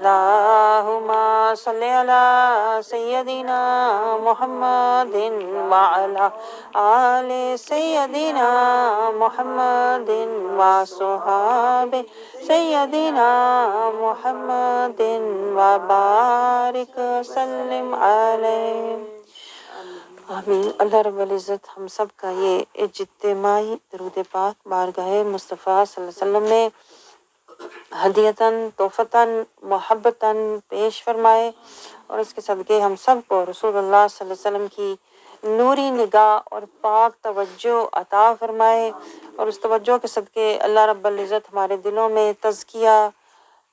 اللہم صلی علی سیدنا محمد وعلی آل سیدنا محمد وصحاب سیدنا محمد وبارک وسلم علیہ۔ آمین۔ اللہ رب العزت ہم سب کا یہ اجتماعی درود پاک بارگاہ مصطفیٰ صلی اللہ علیہ وسلم میں ہدیتاً تحفتاً محبتاً پیش فرمائے، اور اس کے صدقے ہم سب کو رسول اللہ صلی اللہ علیہ وسلم کی نوری نگاہ اور پاک توجہ عطا فرمائے، اور اس توجہ کے صدقے اللہ رب العزت ہمارے دلوں میں تزکیہ،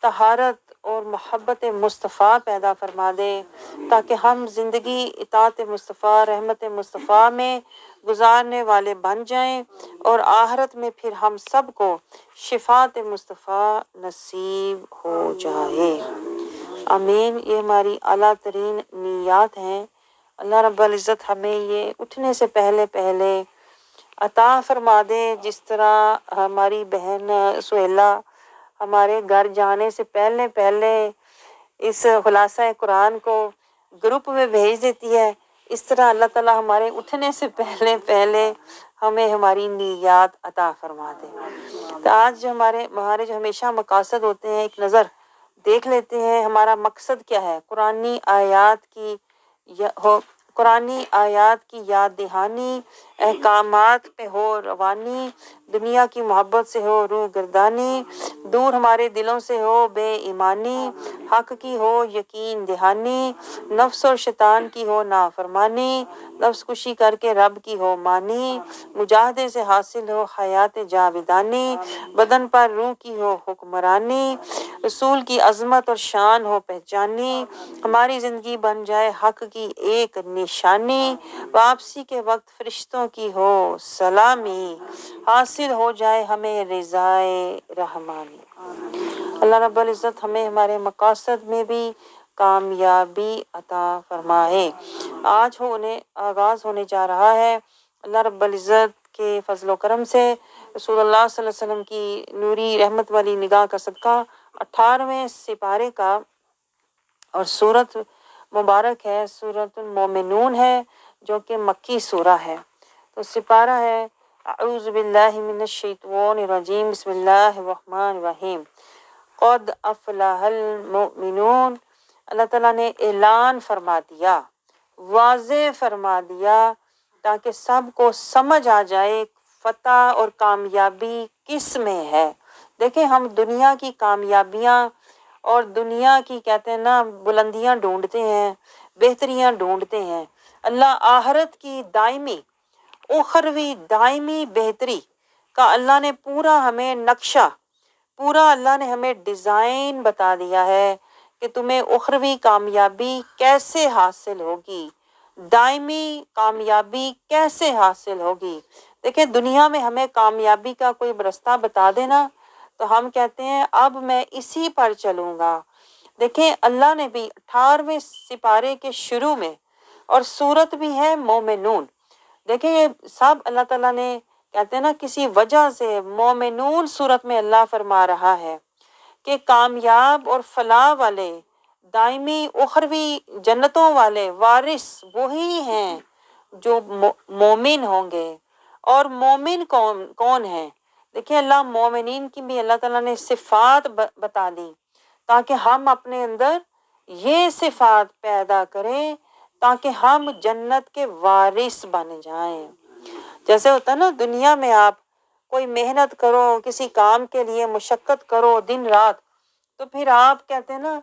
طہارت اور محبت مصطفیٰ پیدا فرما دے، تاکہ ہم زندگی اطاعت مصطفیٰ، رحمت مصطفیٰ میں گزارنے والے بن جائیں، اور آخرت میں پھر ہم سب کو شفاعت مصطفیٰ نصیب ہو جائے۔ آمین۔ یہ ہماری اعلیٰ ترین نیات ہیں۔ اللہ رب العزت ہمیں یہ اٹھنے سے پہلے پہلے عطا فرما دے، جس طرح ہماری بہن سہیلہ ہمارے گھر جانے سے پہلے پہلے اس خلاصہ قرآن کو گروپ میں بھیج دیتی ہے، اس طرح اللہ تعالیٰ ہمارے اٹھنے سے پہلے پہلے ہمیں ہماری نیات عطا فرما دے۔ تو آج جو ہمارے جو ہمیشہ مقاصد ہوتے ہیں، ایک نظر دیکھ لیتے ہیں ہمارا مقصد کیا ہے۔ قرآنی آیات کی یاد دہانی، احکامات پہ ہو روانی، دنیا کی محبت سے ہو روح گردانی، دور ہمارے دلوں سے ہو بے ایمانی، حق کی ہو یقین دہانی، نفس اور شیطان کی ہو نافرمانی، نفس کشی کر کے رب کی ہو مانی، مجاہدے سے حاصل ہو حیات جاودانی، بدن پر روح کی ہو حکمرانی، رسول کی عظمت اور شان ہو پہچانی، ہماری زندگی بن جائے حق کی ایک نشانی، واپسی کے وقت فرشتوں کی ہو سلامی، حاصل ہو جائے ہمیں رضائے رحمانی۔ اللہ رب العزت ہمیں ہمارے مقاصد میں بھی کامیابی عطا فرمائے۔ آج آغاز ہونے جا رہا ہے اللہ رب العزت کے فضل و کرم سے رسول اللہ صلی اللہ علیہ وسلم کی نوری رحمت والی نگاہ کا صدقہ 18ویں سپارے کا، اور سورت مبارک ہے سورۃ المومنون ہے، جو کہ مکی سورہ ہے۔ تو سپارہ ہے اعوذ باللہ من الشیطان الرجیم، بسم اللہ الرحمن الرحیم۔ قد افلح المؤمنون، اللہ تعالیٰ نے اعلان فرما دیا، واضح فرما دیا، تاکہ سب کو سمجھ آ جائے فتح اور کامیابی کس میں ہے۔ دیکھیں ہم دنیا کی کامیابیاں اور دنیا کی کہتے ہیں نا بلندیاں ڈھونڈتے ہیں، بہتریاں ڈھونڈتے ہیں، اللہ آخرت کی دائمی اخروی دائمی بہتری کا اللہ نے پورا ہمیں نقشہ، پورا اللہ نے ہمیں ڈیزائن بتا دیا ہے کہ تمہیں اخروی کامیابی کیسے حاصل ہوگی، دائمی کامیابی کیسے حاصل ہوگی۔ دیکھیں دنیا میں ہمیں کامیابی کا کوئی رستہ بتا دینا تو ہم کہتے ہیں اب میں اسی پر چلوں گا۔ دیکھیں اللہ نے بھی 18ویں سپارے کے شروع میں، اور سورت بھی ہے مومنون، دیکھیں یہ سب اللہ تعالیٰ نے کہتے ہیں نا کسی وجہ سے مومنون سورت میں اللہ فرما رہا ہے کہ کامیاب اور فلاح والے دائمی اخروی جنتوں والے وارث وہی ہیں جو مومن ہوں گے۔ اور مومن کون ہیں؟ دیکھیں اللہ مومنین کی بھی اللہ تعالیٰ نے صفات بتا دی، تاکہ ہم اپنے اندر یہ صفات پیدا کریں، تاکہ ہم جنت کے وارث بن جائیں۔ جیسے ہوتا ہے نا دنیا میں آپ کوئی محنت کرو، کسی کام کے لیے مشقت کرو دن رات، تو پھر آپ کہتے ہیں نا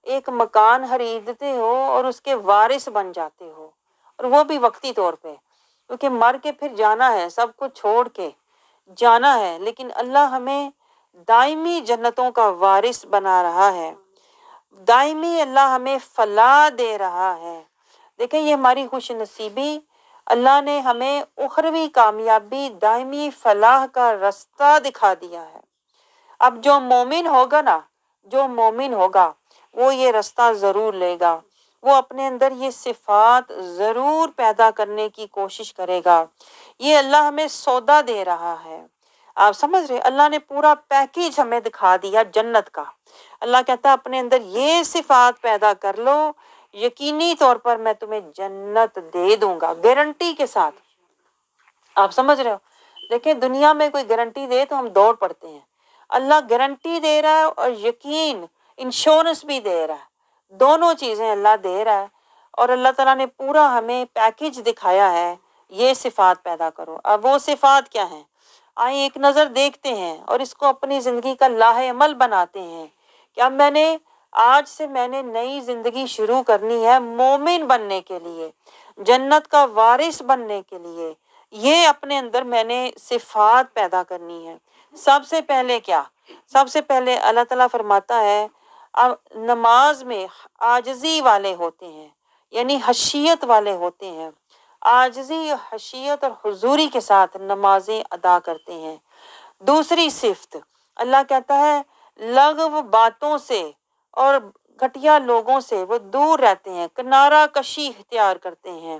ایک مکان خریدتے ہو اور اس کے وارث بن جاتے ہو، اور وہ بھی وقتی طور پہ، کیونکہ مر کے پھر جانا ہے، سب کچھ چھوڑ کے جانا ہے، لیکن اللہ ہمیں دائمی جنتوں کا وارث بنا رہا ہے، دائمی اللہ ہمیں فلاح دے رہا ہے۔ دیکھیں یہ ہماری خوش نصیبی، اللہ نے ہمیں اخروی کامیابی دائمی فلاح کا رستہ دکھا دیا ہے۔ اب جو مومن ہوگا نا، جو مومن ہوگا وہ یہ رستہ ضرور لے گا، وہ اپنے اندر یہ صفات ضرور پیدا کرنے کی کوشش کرے گا۔ یہ اللہ ہمیں سودا دے رہا ہے، آپ سمجھ رہے؟ اللہ نے پورا پیکیج ہمیں دکھا دیا جنت کا. اللہ کہتا ہے اپنے اندر یہ صفات پیدا کر لو، یقینی طور پر میں تمہیں جنت دے دوں گا، گارنٹی کے ساتھ. آپ سمجھ رہے ہو؟ دیکھیں دنیا میں کوئی گارنٹی دے تو ہم دوڑ پڑتے ہیں، اللہ گارنٹی دے رہا ہے اور یقین انشورنس بھی دے رہا ہے، دونوں چیزیں اللہ دے رہا ہے. اور اللہ تعالیٰ نے پورا ہمیں پیکیج دکھایا ہے، یہ صفات پیدا کرو. اب وہ صفات کیا ہیں؟ آئیں ایک نظر دیکھتے ہیں اور اس کو اپنی زندگی کا لاہ عمل بناتے ہیں کہ اب آج سے میں نے نئی زندگی شروع کرنی ہے مومن بننے کے لیے، جنت کا وارث بننے کے لیے. یہ اپنے اندر میں نے صفات پیدا کرنی ہے. سب سے پہلے کیا؟ سب سے پہلے اللہ تعالیٰ فرماتا ہے اب نماز میں عاجزی والے ہوتے ہیں، یعنی خشیت والے ہوتے ہیں، عاجزی، خشیت اور حضوری کے ساتھ نمازیں ادا کرتے ہیں. دوسری صفت اللہ کہتا ہے لغو باتوں سے اور گھٹیا لوگوں سے وہ دور رہتے ہیں، کنارہ کشی اختیار کرتے ہیں،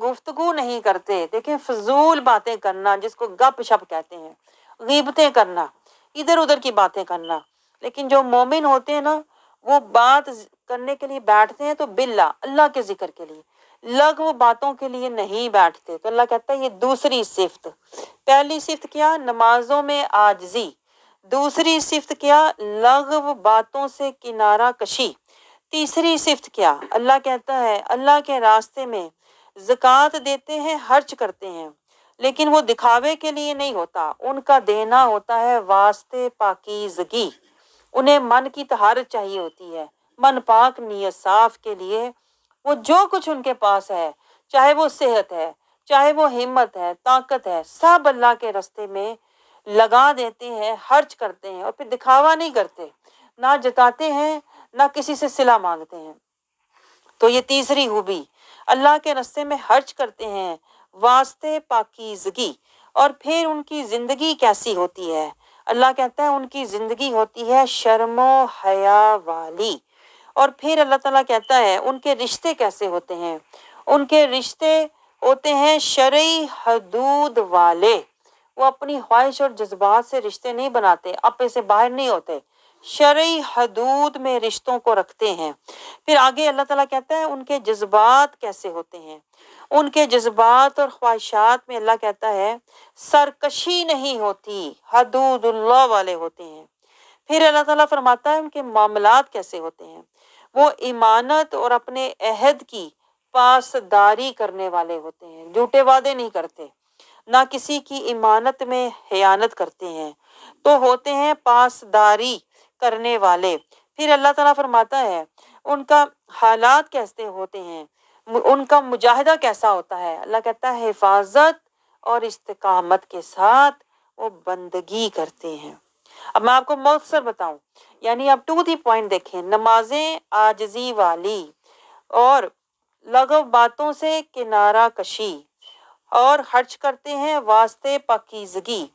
گفتگو نہیں کرتے. دیکھیں فضول باتیں کرنا جس کو گپ شپ کہتے ہیں، غیبتیں کرنا، ادھر ادھر کی باتیں کرنا. لیکن جو مومن ہوتے ہیں نا وہ بات کرنے کے لیے بیٹھتے ہیں تو باللہ اللہ کے ذکر کے لیے، لغو باتوں کے لیے نہیں بیٹھتے. تو اللہ کہتا ہے یہ دوسری صفت. پہلی صفت کیا؟ نمازوں میں عاجزی. دوسری صفت کیا؟ لغو باتوں سے کنارہ کشی. تیسری صفت کیا؟ اللہ کہتا ہے اللہ کے راستے میں زکوٰۃ دیتے ہیں، خرچ کرتے ہیں، لیکن وہ دکھاوے کے لیے نہیں ہوتا، ان کا دینا ہوتا ہے واسطے پاکیزگی. انہیں من کی طہارت چاہیے ہوتی ہے، من پاک نیت صاف کے لیے وہ جو کچھ ان کے پاس ہے، چاہے وہ صحت ہے، چاہے وہ ہمت ہے، طاقت ہے، سب اللہ کے راستے میں لگا دیتے ہیں، خرچ کرتے ہیں. اور پھر دکھاوا نہیں کرتے، نہ جتاتے ہیں نہ کسی سے صلہ مانگتے ہیں. تو یہ تیسری خوبی، اللہ کے راستے میں خرچ کرتے ہیں واسطے پاکیزگی. اور پھر ان کی زندگی کیسی ہوتی ہے؟ اللہ کہتا ہے ان کی زندگی ہوتی ہے شرم و حیا والی. اور پھر اللہ تعالیٰ کہتا ہے ان کے رشتے کیسے ہوتے ہیں؟ ان کے رشتے ہوتے ہیں شرعی حدود والے. وہ اپنی خواہش اور جذبات سے رشتے نہیں بناتے، اپنے سے باہر نہیں ہوتے، شرعی حدود میں رشتوں کو رکھتے ہیں. پھر آگے اللہ تعالیٰ کہتا ہے ان کے جذبات کیسے ہوتے ہیں؟ ان کے جذبات اور خواہشات میں اللہ کہتا ہے سرکشی نہیں ہوتی، حدود اللہ والے ہوتے ہیں. پھر اللہ تعالیٰ فرماتا ہے ان کے معاملات کیسے ہوتے ہیں؟ وہ ایمانت اور اپنے عہد کی پاسداری کرنے والے ہوتے ہیں، جھوٹے وعدے نہیں کرتے، نہ کسی کی ایمانت میں خیانت کرتے ہیں، تو ہوتے ہیں پاسداری کرنے والے. پھر اللہ تعالیٰ فرماتا ہے ان کا حالات کیسے ہوتے ہیں، ان کا مجاہدہ کیسا ہوتا ہے؟ اللہ کہتا ہے حفاظت اور استقامت کے ساتھ وہ بندگی کرتے ہیں. اب میں آپ کو مختصر بتاؤں، یعنی اب ٹو دی پوائنٹ دیکھیں، نمازیں عاجزی والی اور لغو باتوں سے کنارہ کشی اور خرچ کرتے ہیں واسطے پاکیزگی،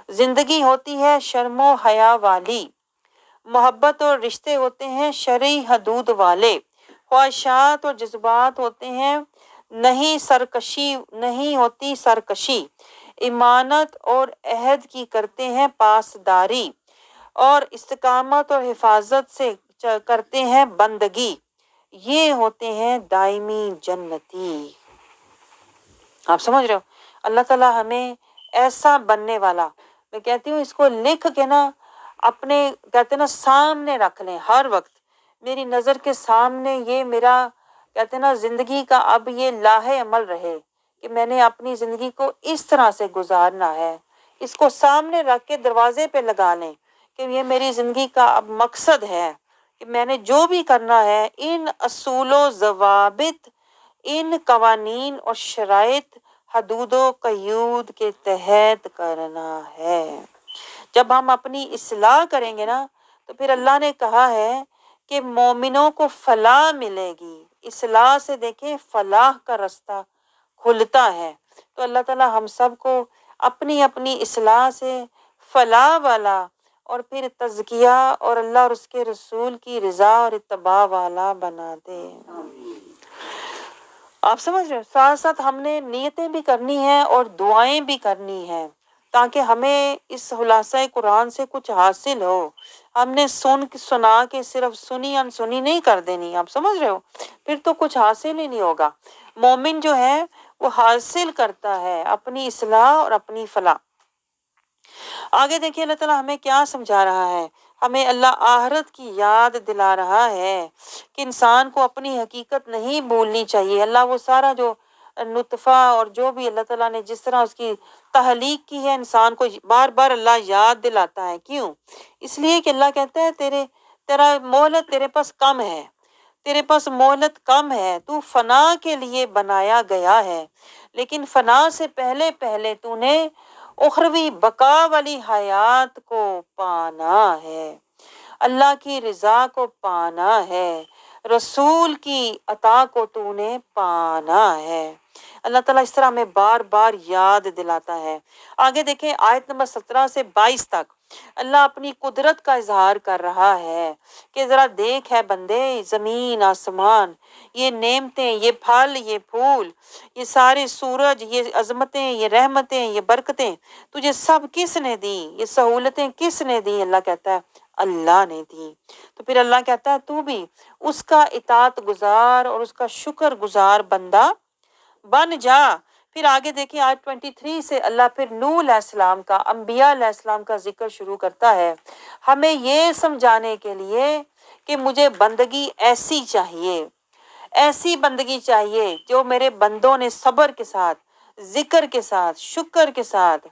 زندگی ہوتی ہے شرم و حیا والی، محبت اور رشتے ہوتے ہیں شرعی حدود والے، خواہشات اور جذبات ہوتے ہیں نہیں ہوتی سرکشی، ایمانت اور عہد کی کرتے ہیں پاسداری، اور استقامت اور حفاظت سے کرتے ہیں بندگی. یہ ہوتے ہیں دائمی جنتی. آپ سمجھ رہے ہو؟ اللہ تعالیٰ ہمیں ایسا بننے والا، میں کہتی ہوں اس کو لکھ کے نا اپنے کہتے ہیں نا سامنے رکھ لیں ہر وقت. میری نظر کے سامنے یہ میرا کہتے ہیں نا زندگی کا اب یہ لاہ عمل رہے کہ میں نے اپنی زندگی کو اس طرح سے گزارنا ہے. اس کو سامنے رکھ کے دروازے پہ لگا لیں کہ یہ میری زندگی کا اب مقصد ہے کہ میں نے جو بھی کرنا ہے ان اصول و ضوابط، ان قوانین اور شرائط، حدود و قیود کے تحت کرنا ہے. جب ہم اپنی اصلاح کریں گے نا تو پھر اللہ نے کہا ہے کہ مومنوں کو فلاح ملے گی. اصلاح سے دیکھیں فلاح کا رستہ کھلتا ہے. تو اللہ تعالیٰ ہم سب کو اپنی اپنی اصلاح سے فلاح والا اور پھر تزکیہ اور اللہ اور اس کے رسول کی رضا اور اتباع والا بنا دے. آپ سمجھ رہے ہو؟ ساتھ ساتھ ہم نے نیتیں بھی کرنی ہیں اور دعائیں بھی کرنی ہیں تاکہ ہمیں اس خلاصہ قرآن سے کچھ حاصل ہو۔ ہم نے سنا کے صرف سنی انسنی نہیں کر دینی، آپ سمجھ رہے ہو، پھر تو کچھ حاصل ہی نہیں ہوگا۔ مومن جو ہے وہ حاصل کرتا ہے اپنی اصلاح اور اپنی فلاح۔ آگے دیکھیے اللہ تعالیٰ ہمیں کیا سمجھا رہا ہے، ہمیں اللہ آخرت کی یاد دلا رہا ہے کہ انسان کو اپنی حقیقت نہیں بھولنی چاہیے۔ اللہ وہ سارا جو نطفہ اور جو بھی اللہ تعالیٰ نے جس طرح اس کی تخلیق کی ہے، انسان کو بار بار اللہ یاد دلاتا ہے۔ کیوں؟ اس لیے کہ اللہ کہتا ہے تیرا مہلت تیرے پاس کم ہے، تیرے پاس مہلت کم ہے، تو فنا کے لیے بنایا گیا ہے، لیکن فنا سے پہلے پہلے تو نے اخروی بقا والی حیات کو پانا ہے، اللہ کی رضا کو پانا ہے، رسول کی عطا کو تو نے پانا ہے۔ اللہ تعالیٰ اس طرح ہمیں بار بار یاد دلاتا ہے۔ آگے دیکھیں آیت نمبر 17 سے 22 تک اللہ اپنی قدرت کا اظہار کر رہا ہے کہ ذرا دیکھ ہے بندے، زمین آسمان، یہ نعمتیں، یہ پھل، یہ پھول، یہ سارے سورج، یہ عظمتیں، یہ رحمتیں، یہ برکتیں تجھے سب کس نے دی؟ یہ سہولتیں کس نے دی؟ اللہ کہتا ہے اللہ نے دی۔ تو پھر اللہ کہتا ہے تو بھی اس کا اطاعت گزار اور اس کا شکر گزار بندہ بن جا۔ پھر آگے دیکھیں آیت 23 سے اللہ پھر نوح علیہ السلام کا، انبیاء علیہ السلام کا ذکر شروع کرتا ہے، ہمیں یہ سمجھانے کے لیے کہ مجھے بندگی ایسی چاہیے، ایسی بندگی چاہیے جو میرے بندوں نے صبر کے ساتھ، ذکر کے ساتھ، شکر کے ساتھ،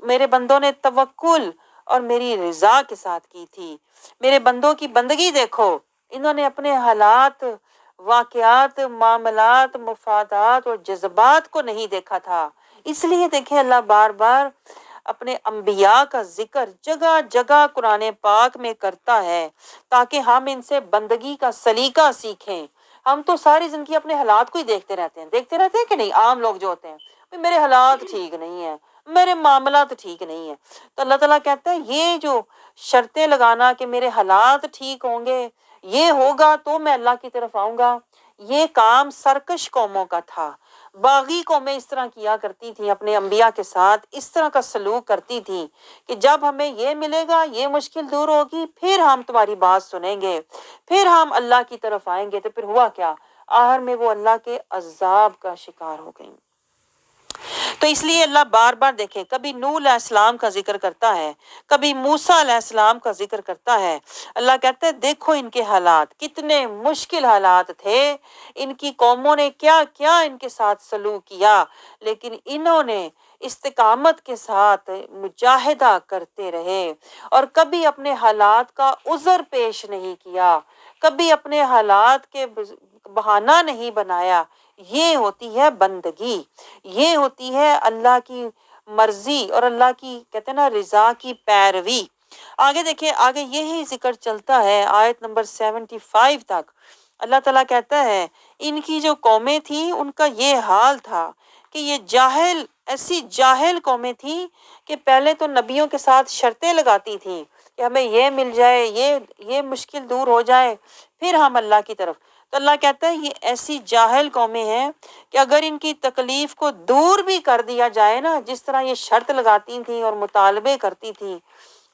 میرے بندوں نے توکل اور میری رضا کے ساتھ کی تھی۔ میرے بندوں کی بندگی دیکھو، انہوں نے اپنے حالات، واقعات، معاملات، مفادات اور جذبات کو نہیں دیکھا تھا۔ اس لیے دیکھیں اللہ بار بار اپنے انبیاء کا ذکر جگہ جگہ قرآن پاک میں کرتا ہے تاکہ ہم ان سے بندگی کا سلیقہ سیکھیں۔ ہم تو ساری زندگی اپنے حالات کو ہی دیکھتے رہتے ہیں کہ نہیں؟ عام لوگ جو ہوتے ہیں میرے حالات ٹھیک نہیں ہیں، میرے معاملات ٹھیک نہیں ہیں، تو اللہ تعالیٰ کہتا ہے یہ جو شرطیں لگانا کہ میرے حالات ٹھیک ہوں گے، یہ ہوگا تو میں اللہ کی طرف آؤں گا، یہ کام سرکش قوموں کا تھا۔ باغی قومیں اس طرح کیا کرتی تھیں، اپنے انبیاء کے ساتھ اس طرح کا سلوک کرتی تھیں کہ جب ہمیں یہ ملے گا، یہ مشکل دور ہوگی، پھر ہم تمہاری بات سنیں گے، پھر ہم اللہ کی طرف آئیں گے۔ تو پھر ہوا کیا؟ آخر میں وہ اللہ کے عذاب کا شکار ہو گئیں۔ تو اس لیے اللہ بار بار دیکھیں کبھی نوح علیہ السلام کا ذکر کرتا ہے، کبھی موسیٰ علیہ السلام کا ذکر کرتا ہے۔ اللہ کہتا ہے دیکھو ان کے حالات کتنے مشکل حالات تھے، ان کی قوموں نے کیا کیا ان کے ساتھ سلوک کیا، لیکن انہوں نے استقامت کے ساتھ مجاہدہ کرتے رہے اور کبھی اپنے حالات کا عذر پیش نہیں کیا، کبھی اپنے حالات کے بہانہ نہیں بنایا۔ یہ ہوتی ہے بندگی، یہ ہوتی ہے اللہ کی مرضی اور اللہ کی کہتے ہیں نا رضا کی پیروی۔ آگے دیکھیں آگے یہی ذکر چلتا ہے آیت نمبر 75 تک۔ اللہ تعالیٰ کہتا ہے ان کی جو قومیں تھیں ان کا یہ حال تھا کہ یہ جاہل، ایسی جاہل قومیں تھیں کہ پہلے تو نبیوں کے ساتھ شرطیں لگاتی تھیں کہ ہمیں یہ مل جائے، یہ مشکل دور ہو جائے، پھر ہم اللہ کی طرف۔ تو اللہ کہتا ہے یہ ایسی جاہل قومیں ہیں کہ اگر ان کی تکلیف کو دور بھی کر دیا جائے نا، جس طرح یہ شرط لگاتی تھیں اور مطالبے کرتی تھیں،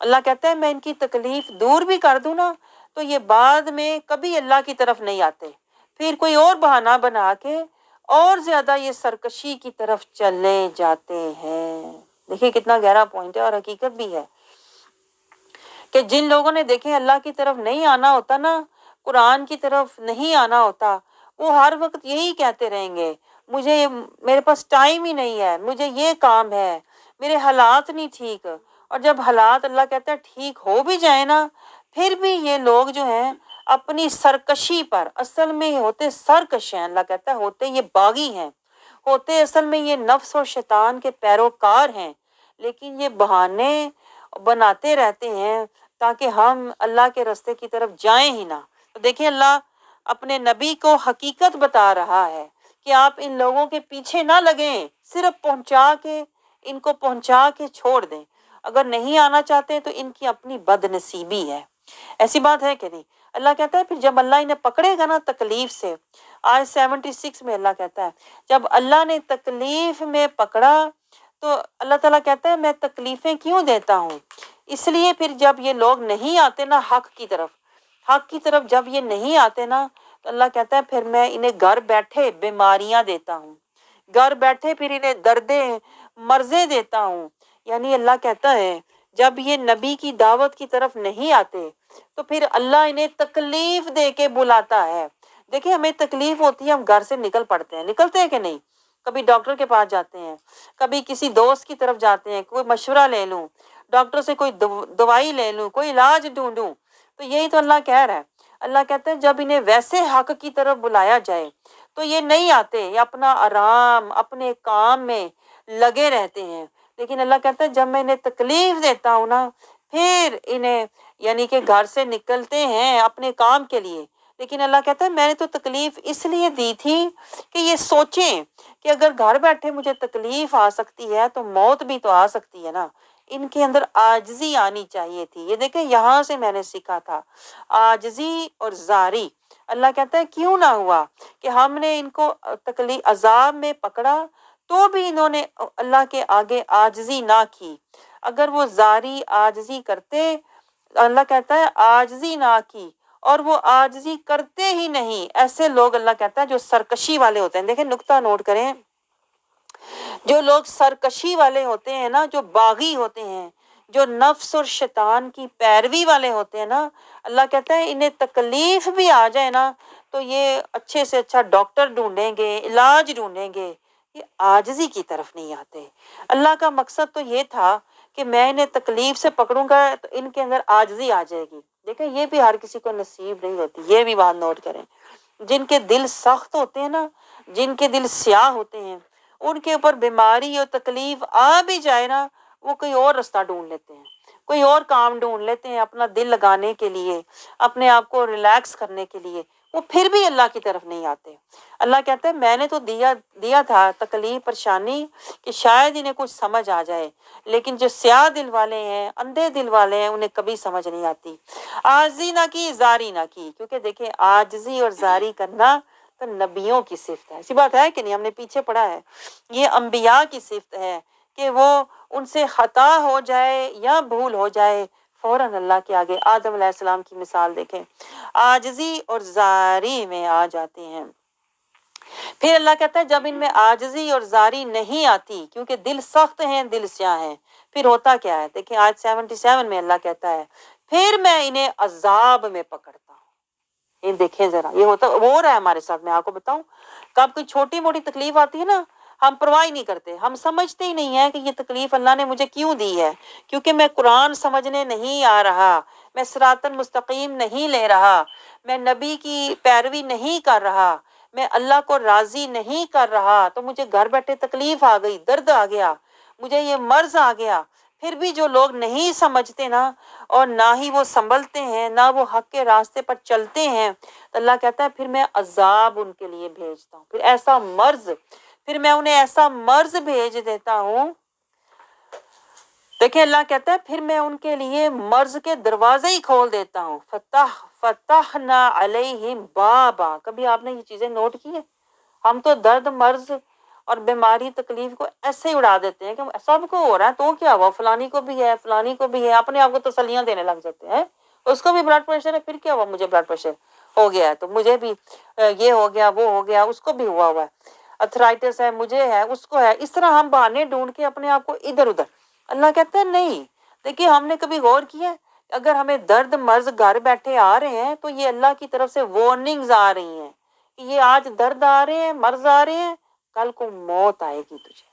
اللہ کہتا ہے میں ان کی تکلیف دور بھی کر دوں نا تو یہ بعد میں کبھی اللہ کی طرف نہیں آتے، پھر کوئی اور بہانہ بنا کے اور زیادہ یہ سرکشی کی طرف چلے جاتے ہیں۔ دیکھیں کتنا گہرا پوائنٹ ہے اور حقیقت بھی ہے کہ جن لوگوں نے دیکھیں اللہ کی طرف نہیں آنا ہوتا نا، قرآن کی طرف نہیں آنا ہوتا، وہ ہر وقت یہی کہتے رہیں گے میرے پاس ٹائم ہی نہیں ہے، مجھے یہ کام ہے، میرے حالات نہیں ٹھیک۔ اور جب حالات اللہ کہتا ہے ٹھیک ہو بھی جائے نا، پھر بھی یہ لوگ جو ہیں اپنی سرکشی پر، اصل میں ہوتے سرکش ہیں، اللہ کہتا ہے ہوتے یہ باغی ہیں، ہوتے اصل میں یہ نفس اور شیطان کے پیروکار ہیں، لیکن یہ بہانے بناتے رہتے ہیں تاکہ ہم اللہ کے راستے کی طرف جائیں ہی نہ۔ تو دیکھیں اللہ اپنے نبی کو حقیقت بتا رہا ہے کہ آپ ان لوگوں کے پیچھے نہ لگیں، صرف ان کو پہنچا کے چھوڑ دیں، اگر نہیں آنا چاہتے تو ان کی اپنی بد نصیبی ہے۔ ایسی بات ہے کہ نہیں؟ اللہ کہتا ہے پھر جب اللہ انہیں پکڑے گا نا تکلیف سے، آیت 76 میں اللہ کہتا ہے جب اللہ نے تکلیف میں پکڑا تو اللہ تعالیٰ کہتا ہے میں تکلیفیں کیوں دیتا ہوں؟ اس لیے پھر جب یہ لوگ نہیں آتے نا حق کی طرف جب یہ نہیں آتے نا، تو اللہ کہتا ہے پھر میں انہیں گھر بیٹھے بیماریاں دیتا ہوں، گھر بیٹھے پھر انہیں دردیں مرضیں دیتا ہوں۔ یعنی اللہ کہتا ہے جب یہ نبی کی دعوت کی طرف نہیں آتے تو پھر اللہ انہیں تکلیف دے کے بلاتا ہے۔ دیکھیں ہمیں تکلیف ہوتی ہے، ہم گھر سے نکلتے ہیں کہ نہیں؟ کبھی ڈاکٹر کے پاس جاتے ہیں، کبھی کسی دوست کی طرف جاتے ہیں، کوئی مشورہ لے لوں، ڈاکٹر سے کوئی دوائی لے لوں، کوئی علاج ڈھونڈوں، تو یہی تو اللہ کہہ رہا ہے۔ اللہ کہتے ہیں جب انہیں ویسے حق کی طرف بلایا جائے تو یہ نہیں آتے، یہ اپنا آرام اپنے کام میں لگے رہتے ہیں۔ لیکن اللہ کہتا ہے جب میں انہیں تکلیف دیتا ہوں نا، پھر انہیں یعنی کہ گھر سے نکلتے ہیں اپنے کام کے لیے، لیکن اللہ کہتا ہے میں نے تو تکلیف اس لیے دی تھی کہ یہ سوچیں کہ اگر گھر بیٹھے مجھے تکلیف آ سکتی ہے تو موت بھی تو آ سکتی ہے نا۔ ان کے اندر عاجزی آنی چاہیے تھی۔ یہ دیکھیں یہاں سے میں نے سیکھا تھا عاجزی اور زاری۔ اللہ کہتا ہے کیوں نہ ہوا کہ ہم نے ان کو تکلیف عذاب میں پکڑا تو بھی انہوں نے اللہ کے آگے عاجزی نہ کی۔ اگر وہ زاری عاجزی کرتے، اللہ کہتا ہے عاجزی نہ کی، اور وہ عاجزی کرتے ہی نہیں، ایسے لوگ اللہ کہتا ہے جو سرکشی والے ہوتے ہیں۔ دیکھیں نقطہ نوٹ کریں، جو لوگ سرکشی والے ہوتے ہیں نا، جو باغی ہوتے ہیں، جو نفس اور شیطان کی پیروی والے ہوتے ہیں نا، اللہ کہتا ہے انہیں تکلیف بھی آ جائے نا تو یہ اچھے سے اچھا ڈاکٹر ڈھونڈیں گے، علاج ڈھونڈیں گے، یہ عاجزی کی طرف نہیں آتے۔ اللہ کا مقصد تو یہ تھا کہ میں انہیں تکلیف سے پکڑوں گا تو ان کے اندر عاجزی آ جائے گی۔ دیکھیں یہ بھی ہر کسی کو نصیب نہیں ہوتی، یہ بھی بات نوٹ کریں۔ جن کے دل سخت ہوتے ہیں نا، جن کے دل سیاہ ہوتے ہیں، ان کے اوپر بیماری اور تکلیف آ بھی جائے نا، وہ کوئی اور رستہ ڈھونڈ لیتے ہیں، کوئی اور کام ڈھونڈ لیتے ہیں اپنا دل لگانے کے لیے، اپنے آپ کو ریلیکس کرنے کے لیے، وہ پھر بھی اللہ کی طرف نہیں آتے۔ اللہ کہتا ہے میں نے تو دیا تھا تکلیف پریشانی کہ شاید انہیں کچھ سمجھ آ جائے، لیکن جو سیاہ دل والے ہیں، اندھے دل والے ہیں، انہیں کبھی سمجھ نہیں آتی۔ عاجزی نہ کی، زاری نہ کی، کیونکہ دیکھیں عاجزی اور زاری کرنا تو نبیوں کی صفت ہے۔ ایسی بات ہے کہ نہیں؟ ہم نے پیچھے پڑھا ہے، یہ انبیاء کی صفت ہے کہ وہ ان سے خطا ہو جائے یا بھول ہو جائے فوراً اللہ کے آگے، آدم علیہ السلام کی مثال دیکھیں، عاجزی اور زاری میں آ جاتے ہیں۔ پھر اللہ کہتا ہے جب ان میں عاجزی اور زاری نہیں آتی، کیونکہ دل سخت ہیں، دل سیاہ ہیں، پھر ہوتا کیا ہے؟ دیکھیں آیت 77 میں اللہ کہتا ہے پھر میں انہیں عذاب میں پکڑتا ہوں۔ یہ دیکھیں ذرا، یہ ہو رہا ہے ہمارے ساتھ۔ میں آپ کو بتاؤں، کب کوئی چھوٹی موٹی تکلیف آتی ہے نا، ہم پرواہ نہیں کرتے، ہم سمجھتے ہی نہیں ہے کہ یہ تکلیف اللہ نے مجھے کیوں دی ہے، کیونکہ میں قرآن سمجھنے نہیں آ رہا، میں صراط مستقیم نہیں لے رہا، میں نبی کی پیروی نہیں کر رہا، میں اللہ کو راضی نہیں کر رہا، تو مجھے گھر بیٹھے تکلیف آ گئی، درد آ گیا، مجھے یہ مرض آ گیا۔ پھر بھی جو لوگ نہیں سمجھتے نا، اور نہ ہی وہ سنبھلتے ہیں، نہ وہ حق کے راستے پر چلتے ہیں، تو اللہ کہتا ہے پھر میں عذاب ان کے لیے بھیجتا ہوں، پھر میں انہیں ایسا مرض بھیج دیتا ہوں۔ دیکھیں اللہ کہتا ہے پھر میں ان کے لیے مرض کے دروازے ہی کھول دیتا ہوں۔ فتحنا علیہم بابا، کبھی آپ نے یہ چیزیں نوٹ کی ہے؟ ہم تو درد مرض اور بیماری تکلیف کو ایسے ہی اڑا دیتے ہیں کہ سب کو ہو رہا ہے تو کیا ہوا، فلانی کو بھی ہے، فلانی کو بھی ہے، اپنے آپ کو تسلیاں دینے لگ جاتے ہیں، اس کو بھی بلڈ پریشر ہے، پھر کیا ہوا، مجھے بلڈ پریشر ہو گیا ہے تو مجھے بھی یہ ہو گیا، وہ ہو گیا، اس کو بھی ہوا ہے، ارتھرائٹس ہے، مجھے ہے، اس کو ہے۔ اس طرح ہم بہانے ڈھونڈ کے اپنے آپ کو ادھر ادھر۔ اللہ کہتا ہے نہیں، دیکھیے ہم نے کبھی غور کیا ہے اگر ہمیں درد مرض گھر بیٹھے آ رہے ہیں تو یہ اللہ کی طرف سے وارننگز آ رہی ہیں کہ یہ آج درد آ رہے ہیں، مرض آ رہے ہیں، کل کو موت آئے گی تجھے۔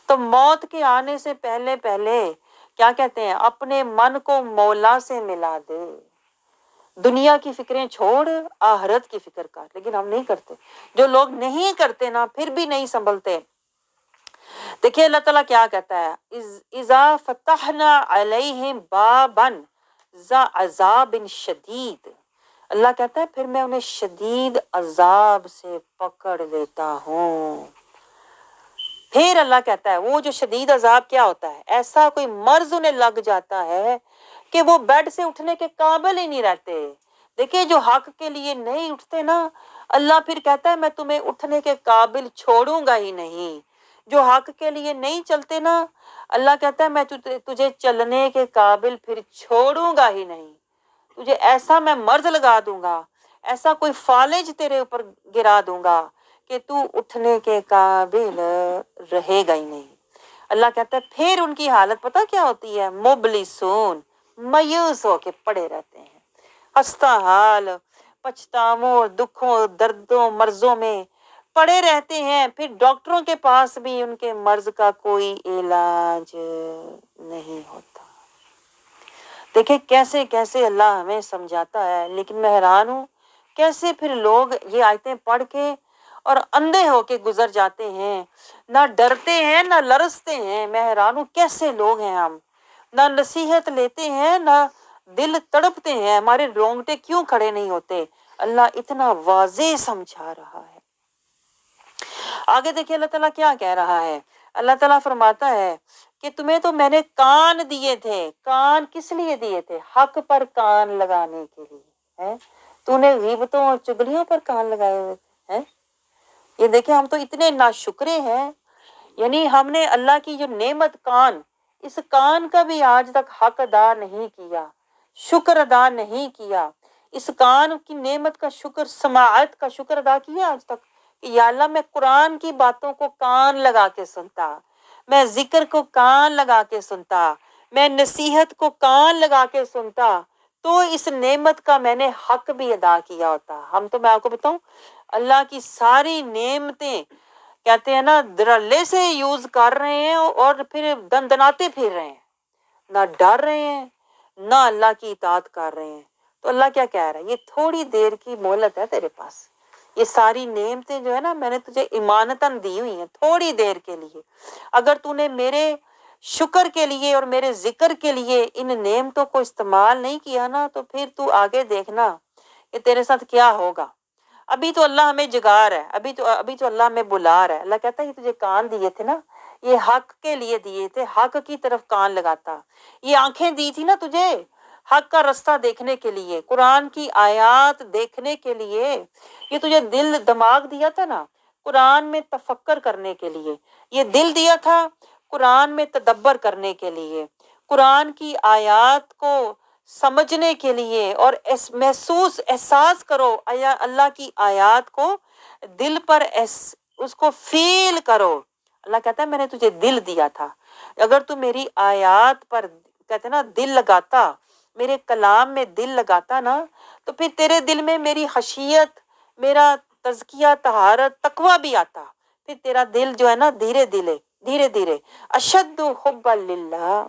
تو موت کے آنے سے پہلے کیا کہتے ہیں، اپنے من کو مولا سے ملا دے، دنیا کی فکریں چھوڑ، آخرت کی فکر کر۔ لیکن ہم نہیں کرتے، جو لوگ نہیں کرتے نا پھر بھی نہیں سنبھلتے۔ دیکھیے اللہ تعالیٰ کیا کہتا ہے، اذا فتحنا علیہم بابا ذا عذاب شدید، اللہ کہتا ہے پھر میں انہیں شدید عذاب سے پکڑ لیتا ہوں۔ پھر اللہ کہتا ہے وہ جو شدید عذاب کیا ہوتا ہے، ایسا کوئی مرض انہیں لگ جاتا ہے کہ وہ بیڈ سے اٹھنے کے قابل ہی نہیں رہتے۔ دیکھیں جو حق کے لیے نہیں اٹھتے نا، اللہ پھر کہتا ہے میں تمہیں اٹھنے کے قابل چھوڑوں گا ہی نہیں، جو حق کے لیے نہیں چلتے نا، اللہ کہتا ہے میں تجھے چلنے کے قابل پھر چھوڑوں گا ہی نہیں، تجھے ایسا میں مرض لگا دوں گا، ایسا کوئی فالج تیرے اوپر گرا دوں گا کہ تو اٹھنے کے قابل رہے گا ہی نہیں۔ اللہ کہتا ہے پھر ان کی حالت پتہ کیا ہوتی ہے؟ مبلسون، مایوس ہو کے پڑے رہتے ہیں، خستہ حال، پچھتاووں، دکھوں، دردوں، مرضوں میں پڑے رہتے ہیں، پھر ڈاکٹروں کے پاس بھی ان کے مرض کا کوئی علاج نہیں ہوتا۔ دیکھیں کیسے کیسے اللہ ہمیں سمجھاتا ہے، لیکن میں حیران ہوں کیسے پھر لوگ یہ آیتیں پڑھ کے اور اندھے ہو کے گزر جاتے ہیں، نہ ڈرتے ہیں نہ لرزتے ہیں۔ میں حیران ہوں کیسے لوگ ہیں ہم، نہ نصیحت لیتے ہیں نہ دل تڑپتے ہیں، ہمارے رونگٹے کیوں کھڑے نہیں ہوتے؟ اللہ اتنا واضح سمجھا رہا ہے۔ آگے دیکھیے اللہ تعالیٰ کیا کہہ رہا ہے۔ اللہ تعالیٰ فرماتا ہے کہ تمہیں تو میں نے کان دیے تھے۔ کان کس لیے دیے تھے؟ حق پر کان لگانے کے لیے ہے۔ تو نے غیبتوں اور چگلیوں پر کان لگائے ہوئے تھے ہیں۔ یہ دیکھیں ہم تو اتنے ناشکرے ہیں، یعنی ہم نے اللہ کی جو نعمت کان، اس کان کا بھی آج تک حق ادا نہیں کیا، شکر ادا نہیں کیا۔ اس کان کی نعمت کا شکر، سماعت کا شکر ادا کیا آج تک کہ یا اللہ میں قرآن کی باتوں کو کان لگا کے سنتا، میں ذکر کو کان لگا کے سنتا، میں نصیحت کو کان لگا کے سنتا، تو اس نعمت کا میں نے حق بھی ادا کیا ہوتا۔ ہم تو میں آپ کو بتاؤں اللہ کی ساری نعمتیں کہتے ہیں نا درلے سے یوز کر رہے ہیں اور پھر دندناتے پھر رہے ہیں، نہ ڈر رہے ہیں نہ اللہ کی اطاعت کر رہے ہیں۔ تو اللہ کیا کہہ رہا ہے؟ یہ تھوڑی دیر کی مہلت ہے تیرے پاس، یہ ساری نعمتیں جو ہے نا میں نے تجھے امانتاً دی ہوئی ہیں تھوڑی دیر کے لیے۔ اگر تو نے میرے شکر کے لیے اور میرے ذکر کے لیے ان نعمتوں کو استعمال نہیں کیا نا، تو پھر تو آگے دیکھنا کہ تیرے ساتھ کیا ہوگا۔ ابھی تو اللہ ہمیں جگا رہا ہے، ابھی تو اللہ ہمیں بلا رہا ہے۔ اللہ کہتا ہے یہ تجھے کان دیے تھے نا، یہ حق کے لیے دیے تھے، حق کی طرف کان لگاتا۔ یہ آنکھیں دی تھی نا تجھے حق کا رستہ دیکھنے کے لیے، قرآن کی آیات دیکھنے کے لیے۔ یہ تجھے دل دماغ دیا تھا نا قرآن میں تفکر کرنے کے لیے، یہ دل دیا تھا قرآن میں تدبر کرنے کے لیے، قرآن کی آیات کو سمجھنے کے لیے، اور محسوس احساس کرو اللہ کی آیات کو دل پر اس کو فیل کرو۔ اللہ کہتا ہے میں نے تجھے دل دیا تھا، اگر تو میری آیات پر کہتے نا دل لگاتا، میرے کلام میں دل لگاتا نا، تو پھر تیرے دل میں میری خشیت، میرا تزکیہ، طہارت، تقویٰ بھی آتا۔ پھر تیرا دل جو ہے نا دھیرے دھیرے اشد حبا للہ،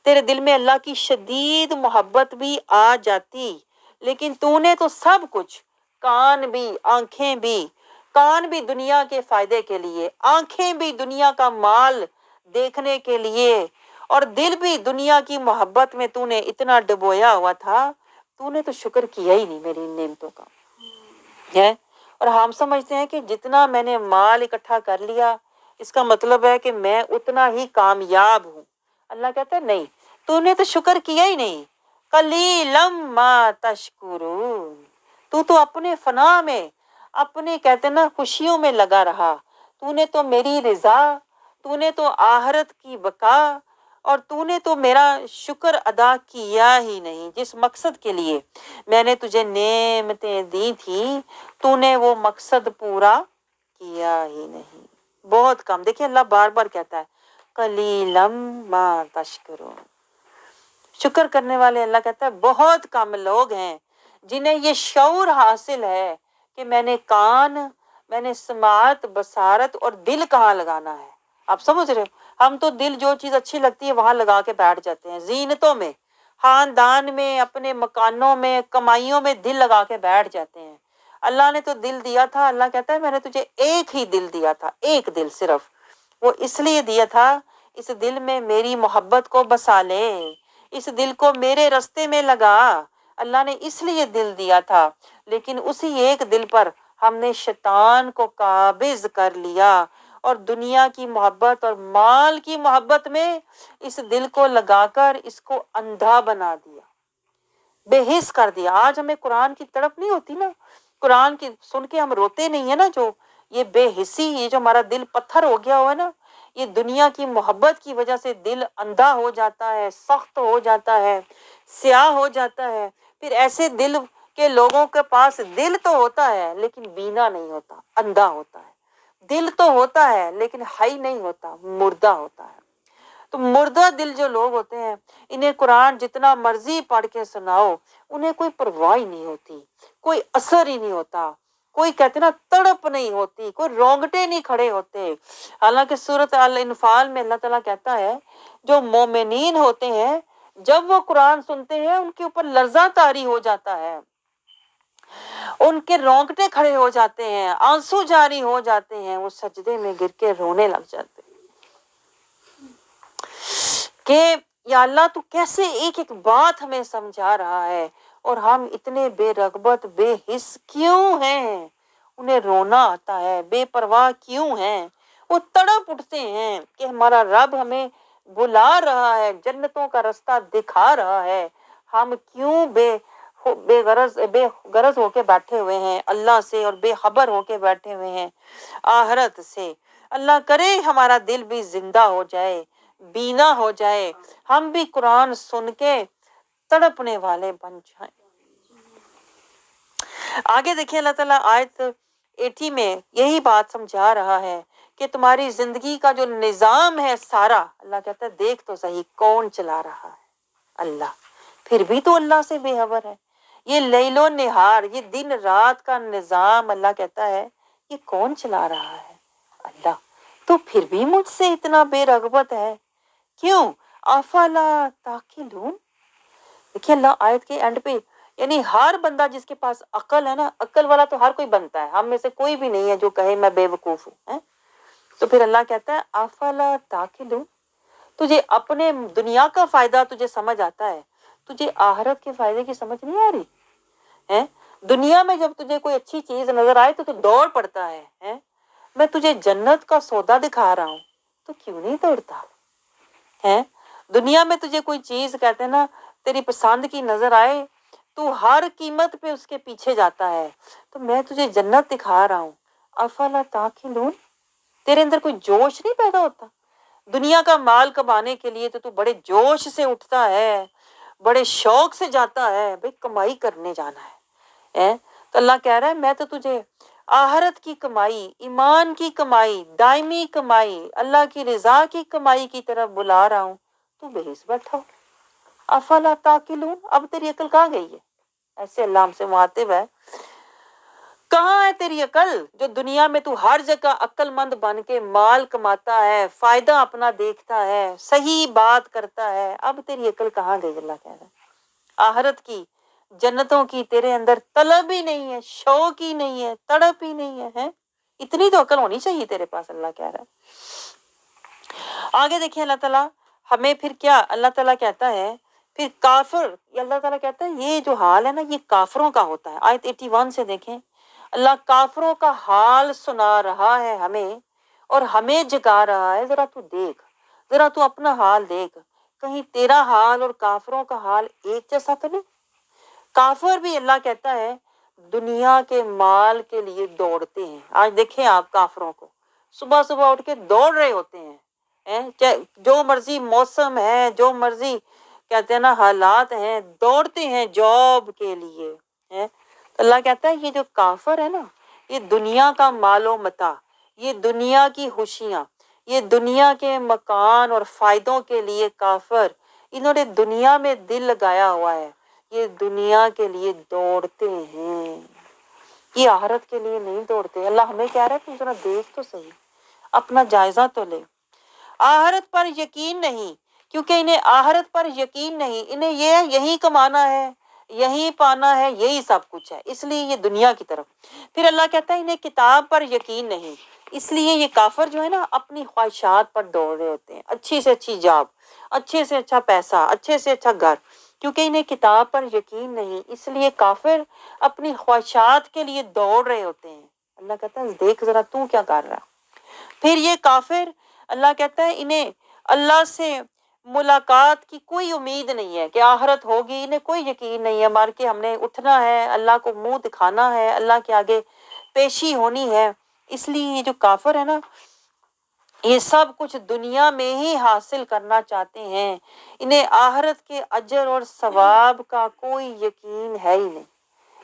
تیرے دل میں اللہ کی شدید محبت بھی آ جاتی۔ لیکن تو نے تو سب کچھ، کان بھی، آنکھیں بھی، کان بھی دنیا کے فائدے کے لیے، آنکھیں بھی دنیا کا مال دیکھنے کے لیے، اور دل بھی دنیا کی محبت میں تو نے اتنا ڈبویا ہوا تھا، تو نے تو شکر کیا ہی نہیں میری ان نعمتوں کا ہے۔ اور ہم سمجھتے ہیں کہ جتنا میں نے مال اکٹھا کر لیا اس کا مطلب ہے کہ میں اتنا ہی کامیاب ہوں۔ اللہ کہتا ہے نہیں، تو نے تو شکر کیا ہی نہیں۔ قلیلم ما تشکرون، تو اپنے فنا میں، اپنے کہتے نا خوشیوں میں لگا رہا، تو نے تو میری رضا، تو نے تو آخرت کی بقا، اور تو نے تو میرا شکر ادا کیا ہی نہیں۔ جس مقصد کے لیے میں نے تجھے نعمتیں دی تھی تو نے وہ مقصد پورا کیا ہی نہیں، بہت کم۔ دیکھیں اللہ بار بار کہتا ہے قلیلم ما تشکرون، شکر کرنے والے اللہ کہتا ہے بہت کم لوگ ہیں جنہیں یہ شعور حاصل ہے کہ میں نے کان، میں نے سماعت، بصارت اور دل کہاں لگانا ہے۔ آپ سمجھ رہے ہو؟ ہم تو دل جو چیز اچھی لگتی ہے وہاں لگا کے بیٹھ جاتے ہیں، زینتوں میں، خاندان میں، اپنے مکانوں میں، کمائیوں میں دل لگا کے بیٹھ جاتے ہیں۔ اللہ نے تو دل دیا تھا، اللہ کہتا ہے میں نے تجھے ایک ہی دل دیا تھا، ایک دل صرف، وہ اس لیے دیا تھا اس دل میں میری محبت کو بسا لے، اس دل کو میرے رستے میں لگا۔ اللہ نے اس لیے دل دیا تھا، لیکن اسی ایک دل پر ہم نے شیطان کو قابض کر لیا اور دنیا کی محبت اور مال کی محبت میں اس دل کو لگا کر اس کو اندھا بنا دیا، بے حس کر دیا۔ آج ہمیں قرآن کی تڑپ نہیں ہوتی نا، قرآن کی سن کے ہم روتے نہیں ہیں نا، جو یہ بے حسی، یہ جو ہمارا دل پتھر ہو گیا ہوا ہے نا، یہ دنیا کی محبت کی وجہ سے دل اندھا ہو جاتا ہے، سخت ہو جاتا ہے، سیاہ ہو جاتا ہے۔ پھر ایسے دل کے لوگوں کے پاس دل تو ہوتا ہے لیکن بینا نہیں ہوتا، اندھا ہوتا ہے۔ دل تو ہوتا ہے لیکن حی نہیں ہوتا، مردہ ہوتا ہے۔ تو مردہ دل جو لوگ ہوتے ہیں، انہیں قرآن جتنا مرضی پڑھ کے سناؤ، انہیں کوئی پرواہ ہی نہیں ہوتی، کوئی اثر ہی نہیں ہوتا، کوئی کہتے نا تڑپ نہیں ہوتی، کوئی رونگٹے نہیں کھڑے ہوتے۔ حالانکہ سورۃ الانفال میں اللہ تعالیٰ کہتا ہے جو مومنین ہوتے ہیں جب وہ قرآن سنتے ہیں ان کے اوپر لرزہ طاری ہو جاتا ہے، ان کے رونگٹے کھڑے ہو جاتے ہیں، آنسو جاری ہو جاتے ہیں، وہ سجدے میں گر کے رونے لگ جاتے ہیں کہ یا اللہ تو کیسے ایک ایک بات ہمیں سمجھا رہا ہے اور ہم اتنے بے رغبت بے حس کیوں ہیں؟ انہیں رونا آتا ہے، بے پرواہ کیوں ہیں؟ وہ تڑپ اٹھتے ہیں کہ ہمارا رب ہمیں بلا رہا ہے، جنتوں کا رستہ دکھا رہا ہے، ہم کیوں بے غرض ہو کے بیٹھے ہوئے ہیں اللہ سے، اور بے خبر ہو کے بیٹھے ہوئے ہیں آخرت سے۔ اللہ کرے ہمارا دل بھی زندہ ہو جائے، بینا ہو جائے، ہم بھی قرآن سن کے تڑپنے والے بن جائیں۔ آگے دیکھیں اللہ تعالیٰ آیت 80 میں یہی بات سمجھا رہا ہے کہ تمہاری زندگی کا جو نظام ہے سارا، اللہ کہتا ہے دیکھ تو صحیح کون چلا رہا ہے؟ اللہ۔ پھر بھی تو اللہ سے بے خبر ہے۔ یہ لیل و نہار، یہ دن رات کا نظام اللہ کہتا ہے یہ کون چلا رہا ہے؟ اللہ۔ تو پھر بھی مجھ سے اتنا بے رغبت ہے کیوں؟ افلا تاقلون۔ دیکھیے اللہ آیت کے اینڈ پہ، یعنی ہر بندہ جس کے پاس عقل ہے نا، عقل والا تو ہر کوئی بنتا ہے، ہم میں سے کوئی بھی نہیں ہے جو کہے میں بے وقوف ہوں۔ تو پھر اللہ کہتا ہے افلا تاقلون، تجھے اپنے دنیا کا فائدہ تجھے سمجھ آتا ہے، تجھے آخرت کے فائدے کی سمجھ نہیں آ رہی ہے؟ دنیا میں جب تجھے کوئی اچھی چیز نظر آئے تو دوڑ پڑتا ہے۔ میں تجھے جنت کا سودا دکھا رہا ہوں تو کیوں نہیں دوڑتا ہے؟ دنیا میں تجھے کوئی چیز کہتے ہیں نا تیری پسند کی نظر آئے تو ہر قیمت پہ اس کے پیچھے جاتا ہے، تو میں تجھے جنت دکھا رہا ہوں، افلا تاقلون، تیرے اندر کوئی جوش نہیں پیدا ہوتا؟ دنیا کا مال کمانے کے لیے تو بڑے جوش سے اٹھتا ہے، بڑے شوق سے جاتا ہے، بھئی کمائی کرنے جانا ہے۔ تو اللہ کہہ رہا ہے میں تو تجھے آخرت کی کمائی، ایمان کی کمائی، دائمی کمائی، اللہ کی رضا کی کمائی کی طرف بلا رہا ہوں، تو بے حس بیٹھا ہو۔ افلا تاقلون، اب تیری عقل کہاں گئی ہے؟ ایسے اللہ ہم سے مخاطب ہے، کہاں ہے تیری عقل جو دنیا میں تو ہر جگہ عقل مند بن کے مال کماتا ہے، فائدہ اپنا دیکھتا ہے، صحیح بات کرتا ہے؟ اب تیری عقل کہاں گئی؟ اللہ کہہ رہا ہے آخرت کی، جنتوں کی تیرے اندر طلب ہی نہیں ہے، شوق ہی نہیں ہے، تڑپ ہی نہیں ہے۔ اتنی تو عقل ہونی چاہیے تیرے پاس، اللہ کہہ رہا ہے۔ آگے دیکھیں اللہ تعالیٰ ہمیں پھر کیا اللہ تعالیٰ کہتا ہے، پھر کافر، اللہ تعالیٰ کہتا ہے یہ جو حال ہے نا یہ کافروں کا ہوتا ہے۔ آیت 81 سے دیکھیں، اللہ کافروں کا حال سنا رہا ہے ہمیں اور ہمیں جگا رہا ہے، ذرا تو دیکھ، ذرا تو اپنا حال دیکھ، کہیں تیرا حال اور کافروں کا حال ایک جیسا تو نہیں؟ کافر بھی اللہ کہتا ہے دنیا کے مال کے لیے دوڑتے ہیں۔ آج دیکھیں آپ کافروں کو، صبح صبح اٹھ کے دوڑ رہے ہوتے ہیں، جو مرضی موسم ہے، جو مرضی کہتے ہیں نا حالات ہیں، دوڑتے ہیں جاب کے لیے۔ اللہ کہتا ہے یہ جو کافر ہے نا، یہ دنیا کا مال و متاع، یہ دنیا کی خوشیاں، یہ دنیا کے مکان اور فائدوں کے لیے کافر، انہوں نے دنیا میں دل لگایا ہوا ہے، یہ دنیا کے لیے دوڑتے ہیں، یہ آخرت کے لیے نہیں دوڑتے۔ اللہ ہمیں کہہ رہا ہے تو ذرا دیکھ تو صحیح، اپنا جائزہ تو لے۔ آخرت پر یقین نہیں، کیونکہ انہیں آخرت پر یقین نہیں، انہیں یہی کمانا ہے، یہی پانا ہے، یہی سب کچھ ہے، اس لیے یہ دنیا کی طرف۔ پھر اللہ کہتا ہے انہیں کتاب پر یقین نہیں، اس لیے یہ کافر جو ہے نا اپنی خواہشات پر دوڑ رہے ہوتے ہیں، اچھی سے اچھی جاب، اچھے سے اچھا پیسہ، اچھے سے اچھا گھر، کیونکہ انہیں کتاب پر یقین نہیں، اس لیے کافر اپنی خواہشات کے لیے دوڑ رہے ہوتے ہیں۔ اللہ کہتا ہے دیکھ ذرا تو کیا کر رہا۔ پھر یہ کافر اللہ کہتا ہے انہیں اللہ سے ملاقات کی کوئی امید نہیں ہے کہ آخرت ہوگی، انہیں کوئی یقین نہیں ہے مار کے ہم نے اٹھنا ہے، اللہ کو منہ دکھانا ہے، اللہ کے آگے پیشی ہونی ہے۔ اس لیے یہ جو کافر ہے نا یہ سب کچھ دنیا میں ہی حاصل کرنا چاہتے ہیں، انہیں آخرت کے اجر اور ثواب کا کوئی یقین ہے ہی نہیں،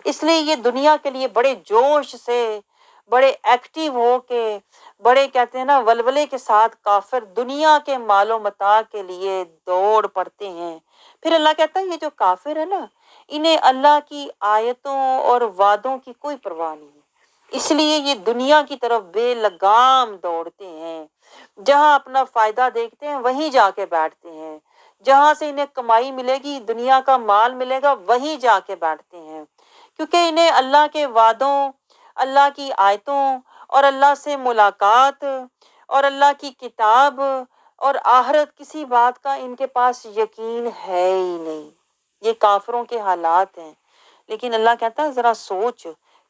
اس لیے یہ دنیا کے لیے بڑے جوش سے، بڑے ایکٹیو ہو کے، بڑے کہتے ہیں نا ولولے کے ساتھ کافر دنیا کے مال و متاع کے لیے دوڑ پڑتے ہیں۔ پھر اللہ کہتا ہے یہ جو کافر ہے نا، انہیں اللہ کی آیتوں اور وعدوں کی کوئی پرواہ نہیں ہے، اس لیے یہ دنیا کی طرف بے لگام دوڑتے ہیں، جہاں اپنا فائدہ دیکھتے ہیں وہیں جا کے بیٹھتے ہیں، جہاں سے انہیں کمائی ملے گی، دنیا کا مال ملے گا، وہیں جا کے بیٹھتے ہیں، کیونکہ انہیں اللہ کے وعدوں، اللہ کی آیتوں اور اللہ سے ملاقات اور اللہ کی کتاب اور آخرت کسی بات کا ان کے پاس یقین ہے ہی نہیں۔ یہ کافروں کے حالات ہیں، لیکن اللہ کہتا ہے ذرا سوچ،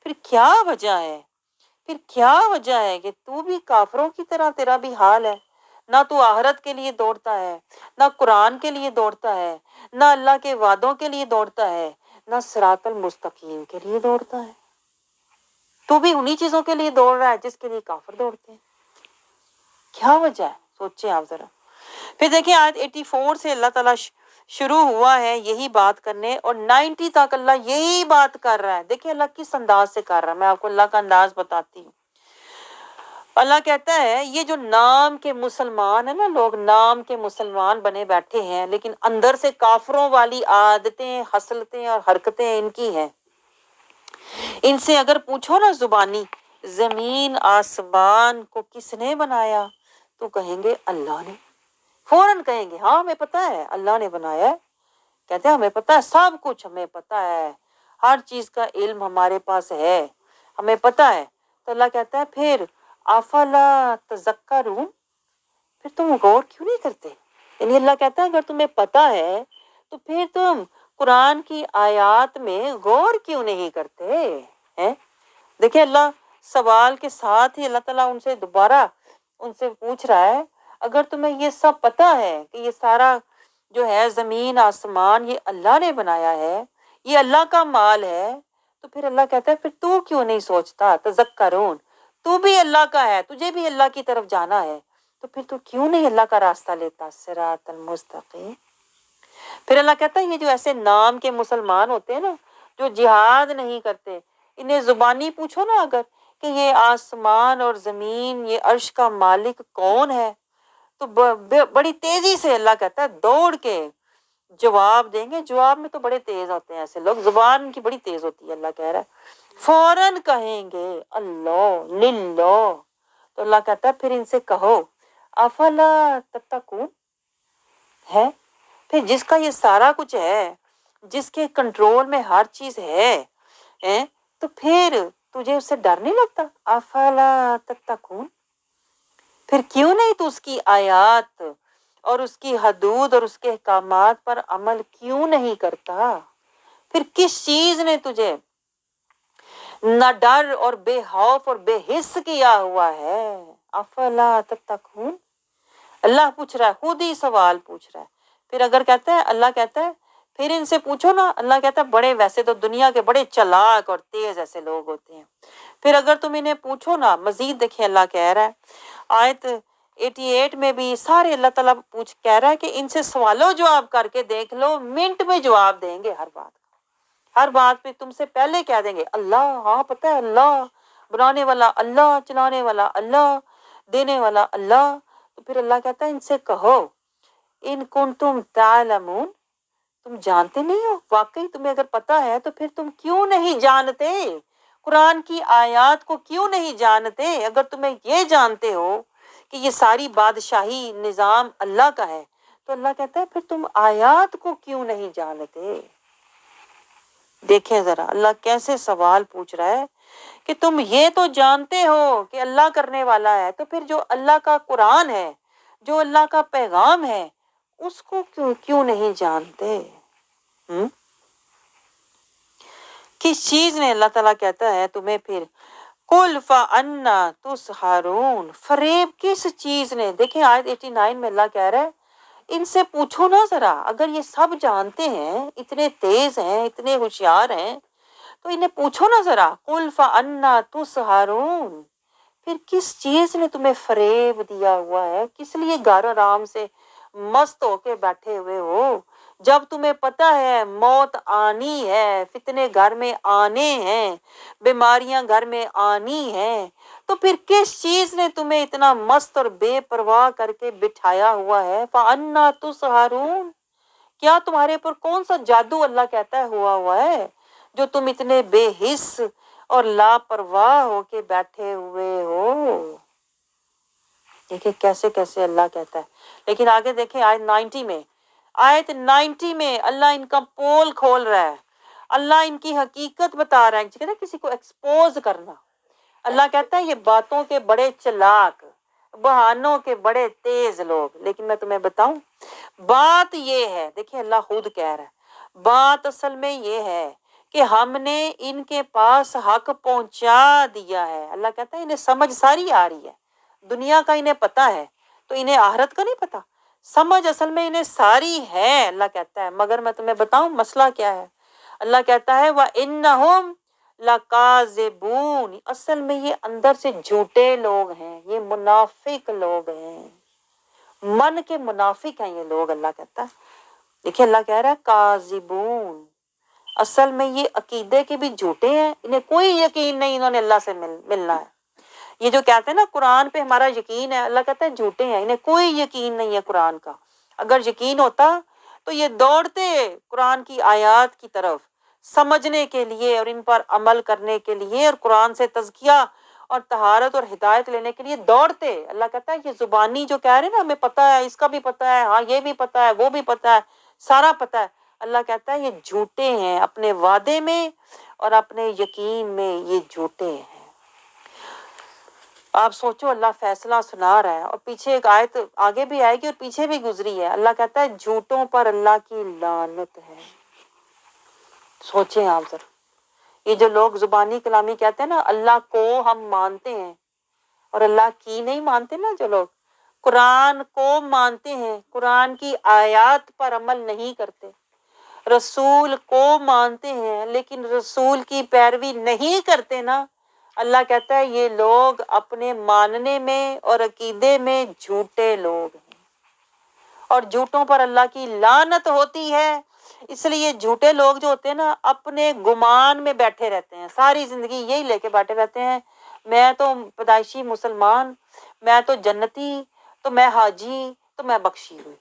پھر کیا وجہ ہے، پھر کیا وجہ ہے کہ تو بھی کافروں کی طرح تیرا بھی حال ہے، نہ تو آخرت کے لیے دوڑتا ہے، نہ قرآن کے لیے دوڑتا ہے، نہ اللہ کے وعدوں کے لیے دوڑتا ہے، نہ صراط المستقیم کے لیے دوڑتا ہے، تو بھی انہی چیزوں کے لیے دوڑ رہا ہے جس کے لیے کافر دوڑتے ہیں۔ کیا وجہ ہے، سوچیں آپ ذرا۔ پھر دیکھیں آیت 84 سے اللہ تعالیٰ شروع ہوا ہے یہی بات کرنے، اور 90 تک اللہ یہی بات کر رہا ہے۔ دیکھیں اللہ کس انداز سے کر رہا ہے، میں آپ کو اللہ کا انداز بتاتی ہوں۔ اللہ کہتا ہے یہ جو نام کے مسلمان ہیں نا، لوگ نام کے مسلمان بنے بیٹھے ہیں لیکن اندر سے کافروں والی عادتیں، خصلتیں اور حرکتیں ان کی ہیں، ان سے اگر پوچھو نا زبانی زمین آسمان کو کس نے بنایا، تو کہیں گے اللہ نے، فوراً کہیں گے ہاں ہمیں پتہ ہے اللہ نے بنایا ہے، کہتے ہیں ہمیں پتہ ہے سب کچھ، ہمیں پتہ ہے ہر چیز کا علم ہمارے پاس ہے، ہمیں پتہ ہے۔ تو اللہ کہتا ہے پھر افلا تذکرون، پھر تم غور کیوں نہیں کرتے؟ یعنی اللہ کہتا ہے اگر تمہیں پتہ ہے تو پھر تم قرآن کی آیات میں غور کیوں نہیں کرتے ہیں؟ دیکھیں اللہ سوال کے ساتھ ہی اللہ تعالیٰ ان سے دوبارہ ان سے پوچھ رہا ہے اگر تمہیں یہ سب پتہ ہے کہ یہ سارا جو ہے زمین آسمان یہ اللہ نے بنایا ہے، یہ اللہ کا مال ہے، تو پھر اللہ کہتا ہے پھر تو کیوں نہیں سوچتا، تذکرون، تو بھی اللہ کا ہے، تجھے بھی اللہ کی طرف جانا ہے، تو پھر تو کیوں نہیں اللہ کا راستہ لیتا، صراط المستقیم۔ پھر اللہ کہتا ہے یہ جو ایسے نام کے مسلمان ہوتے ہیں نا، جو جہاد نہیں کرتے، انہیں زبانی پوچھو نا اگر کہ یہ آسمان اور زمین، یہ عرش کا مالک کون ہے، تو بڑی تیزی سے اللہ کہتا ہے دوڑ کے جواب دیں گے۔ جواب میں تو بڑے تیز ہوتے ہیں ایسے لوگ، زبان ان کی بڑی تیز ہوتی ہے، اللہ کہہ رہا ہے فوراً کہیں گے اللہ للہ۔ تو اللہ کہتا ہے پھر ان سے کہو افلا تتقون، ہے پھر جس کا یہ سارا کچھ ہے، جس کے کنٹرول میں ہر چیز ہے، تو پھر تجھے اس سے ڈر نہیں لگتا، افلا تتقون، پھر کیوں نہیں تو اس کی آیات اور اس کی حدود اور اس کے احکامات پر عمل کیوں نہیں کرتا؟ پھر کس چیز نے تجھے نہ ڈر اور بے خوف اور بے حس کیا ہوا ہے؟ افلا تتقون، اللہ پوچھ رہا ہے، خود ہی سوال پوچھ رہا ہے۔ پھر اگر کہتا ہے اللہ کہتا ہے پھر ان سے پوچھو نا، اللہ کہتا ہے بڑے ویسے تو دنیا کے بڑے چلاک اور تیز ایسے لوگ ہوتے ہیں، پھر اگر تم انہیں پوچھو نا مزید، دیکھیں اللہ کہہ رہا ہے آیت 88 میں بھی سارے اللہ تعالیٰ کہہ رہا ہے کہ ان سے سوال و جواب کر کے دیکھ لو، منٹ میں جواب دیں گے ہر بات، ہر بات پہ تم سے پہلے کہہ دیں گے اللہ، ہاں پتہ ہے اللہ، بنانے والا اللہ، چلانے والا اللہ، دینے والا اللہ۔ تو پھر اللہ کہتا ہے ان سے کہو ان کنتم تعلمون، تم جانتے نہیں ہو، واقعی تمہیں اگر پتہ ہے تو پھر تم کیوں نہیں جانتے، قرآن کی آیات کو کیوں نہیں جانتے؟ اگر تمہیں یہ جانتے ہو کہ یہ ساری بادشاہی نظام اللہ کا ہے، تو اللہ کہتا ہے پھر تم آیات کو کیوں نہیں جانتے؟ دیکھیں ذرا اللہ کیسے سوال پوچھ رہا ہے کہ تم یہ تو جانتے ہو کہ اللہ کرنے والا ہے، تو پھر جو اللہ کا قرآن ہے، جو اللہ کا پیغام ہے، اس کو کیوں نہیں جانتے؟ کس چیز نے، اللہ تعالیٰ کہتا ہے تمہیں پھر قُلْ فَأَنَّىٰ تُسْحَرُونَ، فریب کس چیز نے؟ دیکھیں آیت 89 میں اللہ کہہ رہا ہے ان سے پوچھو نا ذرا، اگر یہ سب جانتے ہیں، اتنے تیز ہیں، اتنے ہوشیار ہیں، تو انہیں پوچھو نا ذرا، قُلْ فَأَنَّىٰ تُسْحَرُونَ، پھر کس چیز نے تمہیں فریب دیا ہوا ہے؟ کس لیے گھر آرام سے مست ہو کے بیٹھے ہوئے ہو جب تمہیں پتہ ہے موت آنی ہے، فتنے گھر میں آنے ہیں، بیماریاں گھر میں آنی ہیں؟ تو پھر کس چیز نے تمہیں اتنا مست اور بے پرواہ کر کے بٹھایا ہوا ہے؟ فَأَنَّا تُسْحَرُونَ، کیا تمہارے پر کون سا جادو اللہ کہتا ہے ہوا ہے جو تم اتنے بے حس اور لاپرواہ ہو کے بیٹھے ہوئے ہو؟ دیکھیں کیسے کیسے اللہ کہتا ہے. لیکن آگے دیکھیں آیت 90 میں اللہ ان کا پول کھول رہا ہے، اللہ ان کی حقیقت بتا رہا ہے. کہتے ہیں کسی کو ایکسپوز کرنا. اللہ کہتا ہے یہ باتوں کے بڑے چلاک، بہانوں کے بڑے تیز لوگ. لیکن میں تمہیں بتاؤں بات یہ ہے، دیکھیں اللہ خود کہہ رہا ہے، بات اصل میں یہ ہے کہ ہم نے ان کے پاس حق پہنچا دیا ہے. اللہ کہتا ہے انہیں سمجھ ساری آ رہی ہے، دنیا کا انہیں پتہ ہے، تو انہیں آخرت کا نہیں پتہ. سمجھ اصل میں انہیں ساری ہے. اللہ کہتا ہے مگر میں تمہیں بتاؤں مسئلہ کیا ہے. اللہ کہتا ہے وَإِنَّهُمْ لَكَاذِبُونَ، اصل میں یہ اندر سے جھوٹے لوگ ہیں، یہ منافق لوگ ہیں، من کے منافق ہیں یہ لوگ. اللہ کہتا ہے دیکھیں اللہ کہہ رہا ہے کاذبون، اصل میں یہ عقیدے کے بھی جھوٹے ہیں، انہیں کوئی یقین نہیں انہوں نے اللہ سے ملنا ہے. یہ جو کہتے ہیں نا قرآن پہ ہمارا یقین ہے، اللہ کہتا ہے جھوٹے ہیں، انہیں کوئی یقین نہیں ہے قرآن کا. اگر یقین ہوتا تو یہ دوڑتے قرآن کی آیات کی طرف سمجھنے کے لیے اور ان پر عمل کرنے کے لیے اور قرآن سے تزکیہ اور طہارت اور ہدایت لینے کے لیے دوڑتے. اللہ کہتا ہے یہ زبانی جو کہہ رہے ہیں نا ہمیں پتہ ہے، اس کا بھی پتہ ہے، ہاں یہ بھی پتہ ہے، وہ بھی پتہ ہے، سارا پتہ ہے. اللہ کہتا ہے یہ جھوٹے ہیں، اپنے وعدے میں اور اپنے یقین میں یہ جھوٹے ہیں. آپ سوچو اللہ فیصلہ سنا رہا ہے اور پیچھے ایک آیت آگے بھی آئے گی اور پیچھے بھی گزری ہے. اللہ کہتا ہے جھوٹوں پر اللہ کی لعنت ہے. سوچیں آپ ذرا، یہ جو لوگ زبانی کلامی کہتے ہیں نا اللہ کو ہم مانتے ہیں اور اللہ کی نہیں مانتے نا، جو لوگ قرآن کو مانتے ہیں، قرآن کی آیات پر عمل نہیں کرتے، رسول کو مانتے ہیں لیکن رسول کی پیروی نہیں کرتے نا، اللہ کہتا ہے یہ لوگ اپنے ماننے میں اور عقیدے میں جھوٹے لوگ ہیں اور جھوٹوں پر اللہ کی لعنت ہوتی ہے. اس لیے جھوٹے لوگ جو ہوتے ہیں نا اپنے گمان میں بیٹھے رہتے ہیں، ساری زندگی یہی لے کے بیٹھے رہتے ہیں میں تو پیدائشی مسلمان، میں تو جنتی، تو میں حاجی، تو میں بخشی ہوئی.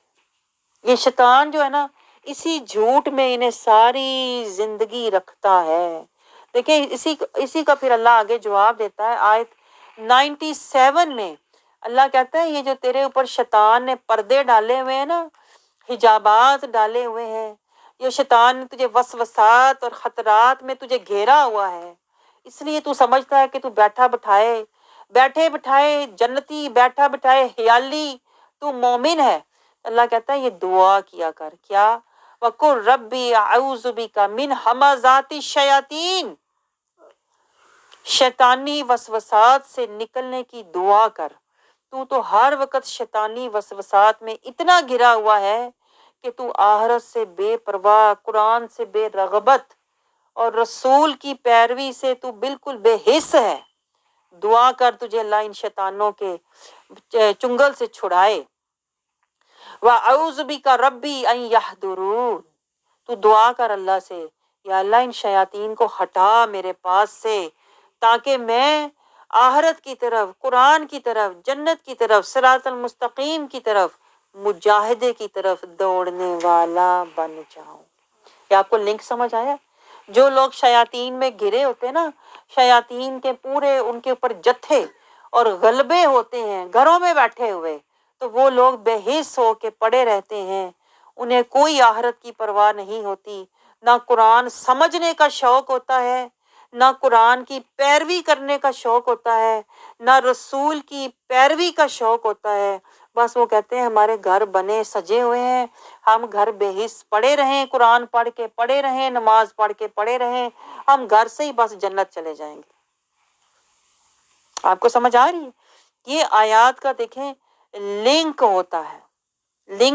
یہ شیطان جو ہے نا اسی جھوٹ میں انہیں ساری زندگی رکھتا ہے. دیکھیں اسی کا پھر اللہ آگے جواب دیتا ہے آیت 97 میں. اللہ کہتا ہے یہ جو تیرے اوپر شیطان نے پردے ڈالے ہوئے ہیں نا، حجابات ڈالے ہوئے ہیں، یہ شیطان نے تجھے وسوسات اور خطرات میں تجھے گھیرا ہوا ہے، اس لیے تو سمجھتا ہے کہ تو بیٹھے بٹھائے جنتی، بیٹھا بٹھائے خیالی تو مومن ہے. اللہ کہتا ہے یہ دعا کیا کر، کیا وَقُلْ رَبِّ أَعُوذُ بِكَ مِنْ ہَمَزَاتِ الشَّيَاطِينِ، شیطانی وسوسات سے نکلنے کی دعا کر. تو ہر وقت شیطانی وسوسات میں اتنا گھرا ہوا ہے کہ تو آخرت سے بے پرواہ، قرآن سے بے رغبت اور رسول کی پیروی سے تو بالکل بے حس ہے. دعا کر تجھے اللہ ان شیطانوں کے چنگل سے چھڑائے. وَأَعُوذُ بِكَ رَبِّ أَن يَحْضُرُونِ، تو دعا کر اللہ سے یا اللہ ان شیاطین کو ہٹا میرے پاس سے تاکہ میں آخرت کی طرف، قرآن کی طرف، جنت کی طرف، صراط المستقیم کی طرف، مجاہدے کی طرف دوڑنے والا بن جاؤں. کیا آپ کو لنک سمجھ آیا؟ جو لوگ شیاطین میں گھرے ہوتے ہیں نا، شیاطین کے پورے ان کے اوپر جتھے اور غلبے ہوتے ہیں گھروں میں بیٹھے ہوئے، تو وہ لوگ بے حس ہو کے پڑے رہتے ہیں، انہیں کوئی آخرت کی پرواہ نہیں ہوتی، نہ قرآن سمجھنے کا شوق ہوتا ہے، نہ قرآن کی پیروی کرنے کا شوق ہوتا ہے، نہ رسول کی پیروی کا شوق ہوتا ہے. بس وہ کہتے ہیں ہمارے گھر بنے سجے ہوئے ہیں، ہم گھر بے حس پڑے رہیں، قرآن پڑھ کے پڑے رہیں، نماز پڑھ کے پڑے رہیں، ہم گھر سے ہی بس جنت چلے جائیں گے. آپ کو سمجھ آ رہی ہے؟ یہ آیات کا دیکھیں لنک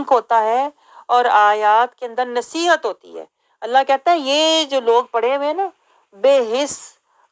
ہوتا ہے اور آیات کے اندر نصیحت ہوتی ہے. اللہ کہتا ہے یہ جو لوگ پڑے ہوئے ہیں نا بے حس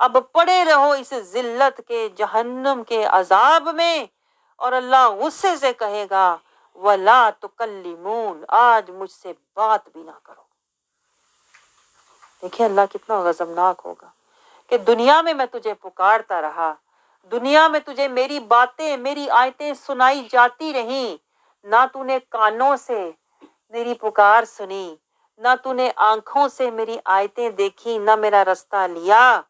اب پڑے رہو اس ذلت کے جہنم کے عذاب میں، اور اللہ غصے سے کہے گا وَلَا تُكَلِّمُونَ، آج مجھ سے بات بھی نہ کرو۔ دیکھیں اللہ کتنا غضبناک ہوگا کہ دنیا میں تجھے پکارتا رہا، دنیا میں تجھے میری باتیں، میری آیتیں سنائی جاتی رہیں، نہ تو نے کانوں سے میری پکار سنی، نہ تو نے آنکھوں سے میری آیتیں دیکھی، نہ میرا رستہ لیا،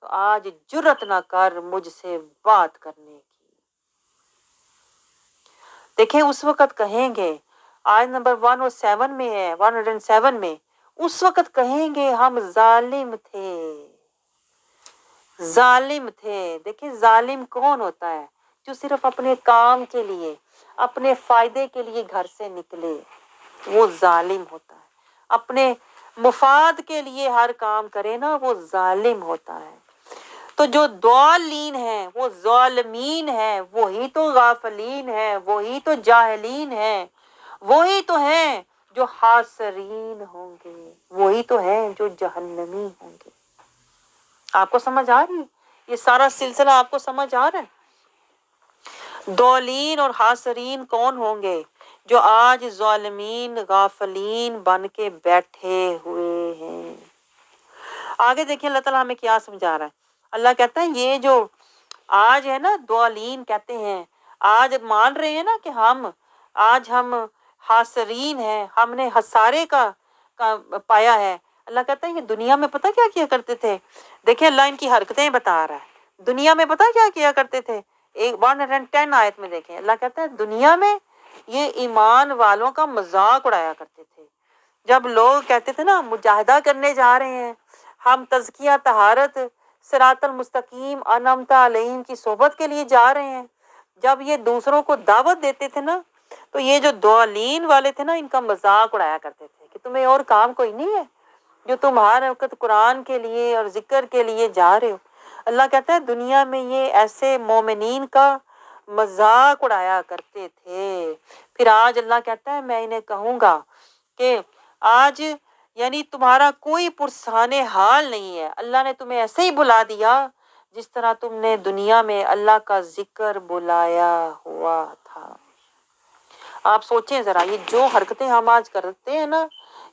تو آج جرت نہ کر مجھ سے بات کرنے کی۔ دیکھیں اس وقت کہیں گے، آیت نمبر 107 میں ہے، 107 میں، اس وقت کہیں گے ہم ظالم تھے، ظالم تھے۔ دیکھیں ظالم کون ہوتا ہے؟ جو صرف اپنے کام کے لیے، اپنے فائدے کے لیے گھر سے نکلے، وہ ظالم ہوتا ہے۔ اپنے مفاد کے لیے ہر کام کرے نا، وہ ظالم ہوتا ہے۔ تو جو ضالین ہیں وہ ظالمین ہیں، وہی تو غافلین ہیں، وہی تو جاہلین ہیں، وہی تو ہیں جو خاسرین ہوں گے، وہی تو ہیں جو جہنمی ہوں گے۔ آپ کو سمجھ آ رہی ہے؟ یہ سارا سلسلہ آپ کو سمجھ آ رہا ہے؟ ضالین اور خاسرین کون ہوں گے؟ جو آج ظالمین غافلین بن کے بیٹھے ہوئے ہیں۔ آگے دیکھیں اللہ تعالیٰ ہمیں کیا سمجھا رہا ہے۔ اللہ کہتا ہے یہ جو آج ہے نا ضالین کہتے ہیں، آج مان رہے ہیں نا کہ آج ہم خاسرین ہیں، ہم نے خسارے کا پایا ہے۔ اللہ کہتا ہے یہ دنیا میں پتہ کیا کیا کرتے تھے؟ دیکھیں اللہ ان کی حرکتیں بتا رہا ہے۔ دنیا میں پتہ کیا کیا کرتے تھے؟ 110 آیت میں دیکھیں اللہ کہتا ہے دنیا میں یہ ایمان والوں کا مذاق اڑایا کرتے تھے۔ جب لوگ کہتے تھے نا مجاہدہ کرنے جا رہے ہیں، ہم تزکیہ طہارت صراط المستقیم انعمت علیہم کی صحبت کے لیے جا رہے ہیں، جب یہ دوسروں کو دعوت دیتے تھے نا، تو یہ جو ضالین والے تھے نا ان کا مذاق اڑایا کرتے تھے کہ تمہیں اور کام کوئی نہیں ہے جو تم ہر وقت قرآن کے لیے اور ذکر کے لیے جا رہے ہو۔ اللہ کہتا ہے دنیا میں یہ ایسے مومنین کا مذاق اڑایا کرتے تھے۔ پھر آج اللہ کہتا ہے میں انہیں کہوں گا کہ آج یعنی تمہارا کوئی پرسان حال نہیں ہے، اللہ نے تمہیں ایسے ہی بلا دیا جس طرح تم نے دنیا میں اللہ کا ذکر بلایا ہوا تھا۔ آپ سوچیں ذرا یہ جو حرکتیں ہم آج کرتے ہیں نا،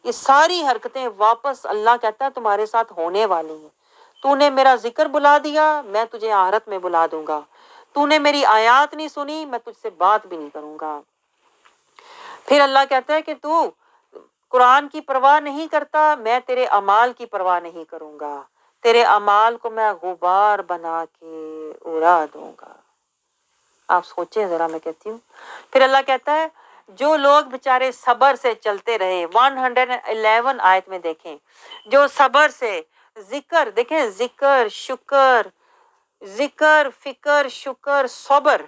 یہ ساری حرکتیں واپس اللہ کہتا ہے تمہارے ساتھ ہونے والی ہیں۔ تو نے میرا ذکر بلا دیا، میں تجھے آخرت میں بلا دوں گا۔ تو نے میری آیات نہیں سنی، میں تجھ سے بات بھی نہیں کروں گا۔ پھر اللہ کہتا ہے کہ تو قرآن کی پرواہ نہیں کرتا، میں تیرے اعمال کی پرواہ نہیں کروں گا، تیرے اعمال کو میں غبار بنا کے اڑا دوں گا۔ آپ سوچیں ذرا، میں کہتی ہوں پھر اللہ کہتا ہے جو لوگ بیچارے صبر سے چلتے رہے، 111 آیت میں دیکھیں، جو صبر سے ذکر، دیکھیں ذکر شکر، ذکر فکر شکر صبر،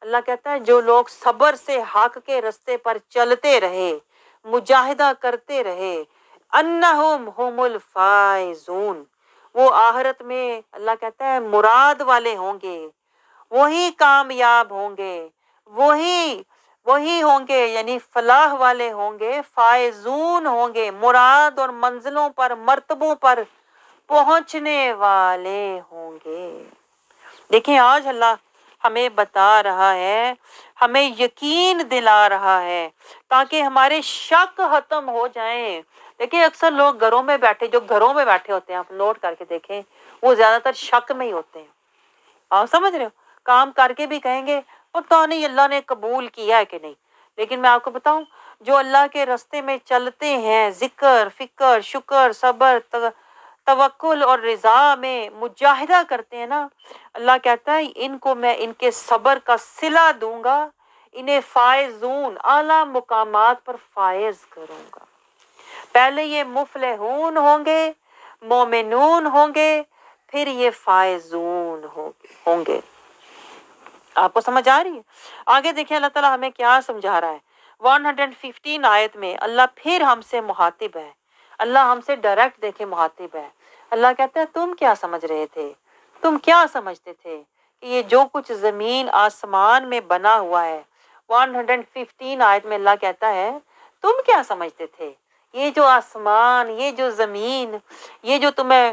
اللہ کہتا ہے جو لوگ صبر سے حق کے رستے پر چلتے رہے، مجاہدہ کرتے رہے، انہم ہم الفائزون، وہ آخرت میں اللہ کہتا ہے مراد والے ہوں گے، وہی کامیاب ہوں گے، وہی ہوں گے یعنی فلاح والے ہوں گے، فائزون ہوں گے، مراد اور منزلوں پر مرتبوں پر پہنچنے والے ہوں گے۔ دیکھیں آج اللہ ہمیں بتا رہا ہے، ہمیں یقین دلا رہا ہے تاکہ ہمارے شک ختم ہو جائیں۔ دیکھیں اکثر لوگ گھروں میں بیٹھے، جو گھروں میں بیٹھے ہوتے ہیں، آپ نوٹ کر کے دیکھیں، وہ زیادہ تر شک میں ہی ہوتے ہیں۔ آپ سمجھ رہے ہو؟ کام کر کے بھی کہیں گے پتہ نہیں اللہ نے قبول کیا ہے کہ نہیں۔ لیکن میں آپ کو بتاؤں جو اللہ کے راستے میں چلتے ہیں، ذکر فکر شکر صبر توکل اور رضا میں مجاہدہ کرتے ہیں نا، اللہ کہتا ہے ان کو میں ان کے صبر کا صلہ دوں گا، انہیں فائزون اعلیٰ مقامات پر فائز کروں گا۔ پہلے یہ مفلحون ہوں گے، مومنون ہوں گے، پھر یہ فائزون ہوں گے۔ آپ کو سمجھ آ رہی ہے؟ آگے دیکھیں اللہ تعالیٰ ہمیں کیا سمجھا رہا ہے۔ 115 آیت میں اللہ پھر ہم سے مخاطب ہے، اللہ ہم سے ڈائریکٹ دیکھیں مخاطب ہے۔ اللہ کہتا ہے تم کیا سمجھ رہے تھے، تم کیا سمجھتے تھے کہ یہ جو کچھ زمین آسمان میں بنا ہوا ہے۔ 115 آیت میں اللہ کہتا ہے تم کیا سمجھتے تھے، یہ جو آسمان، یہ جو زمین، یہ جو تمہیں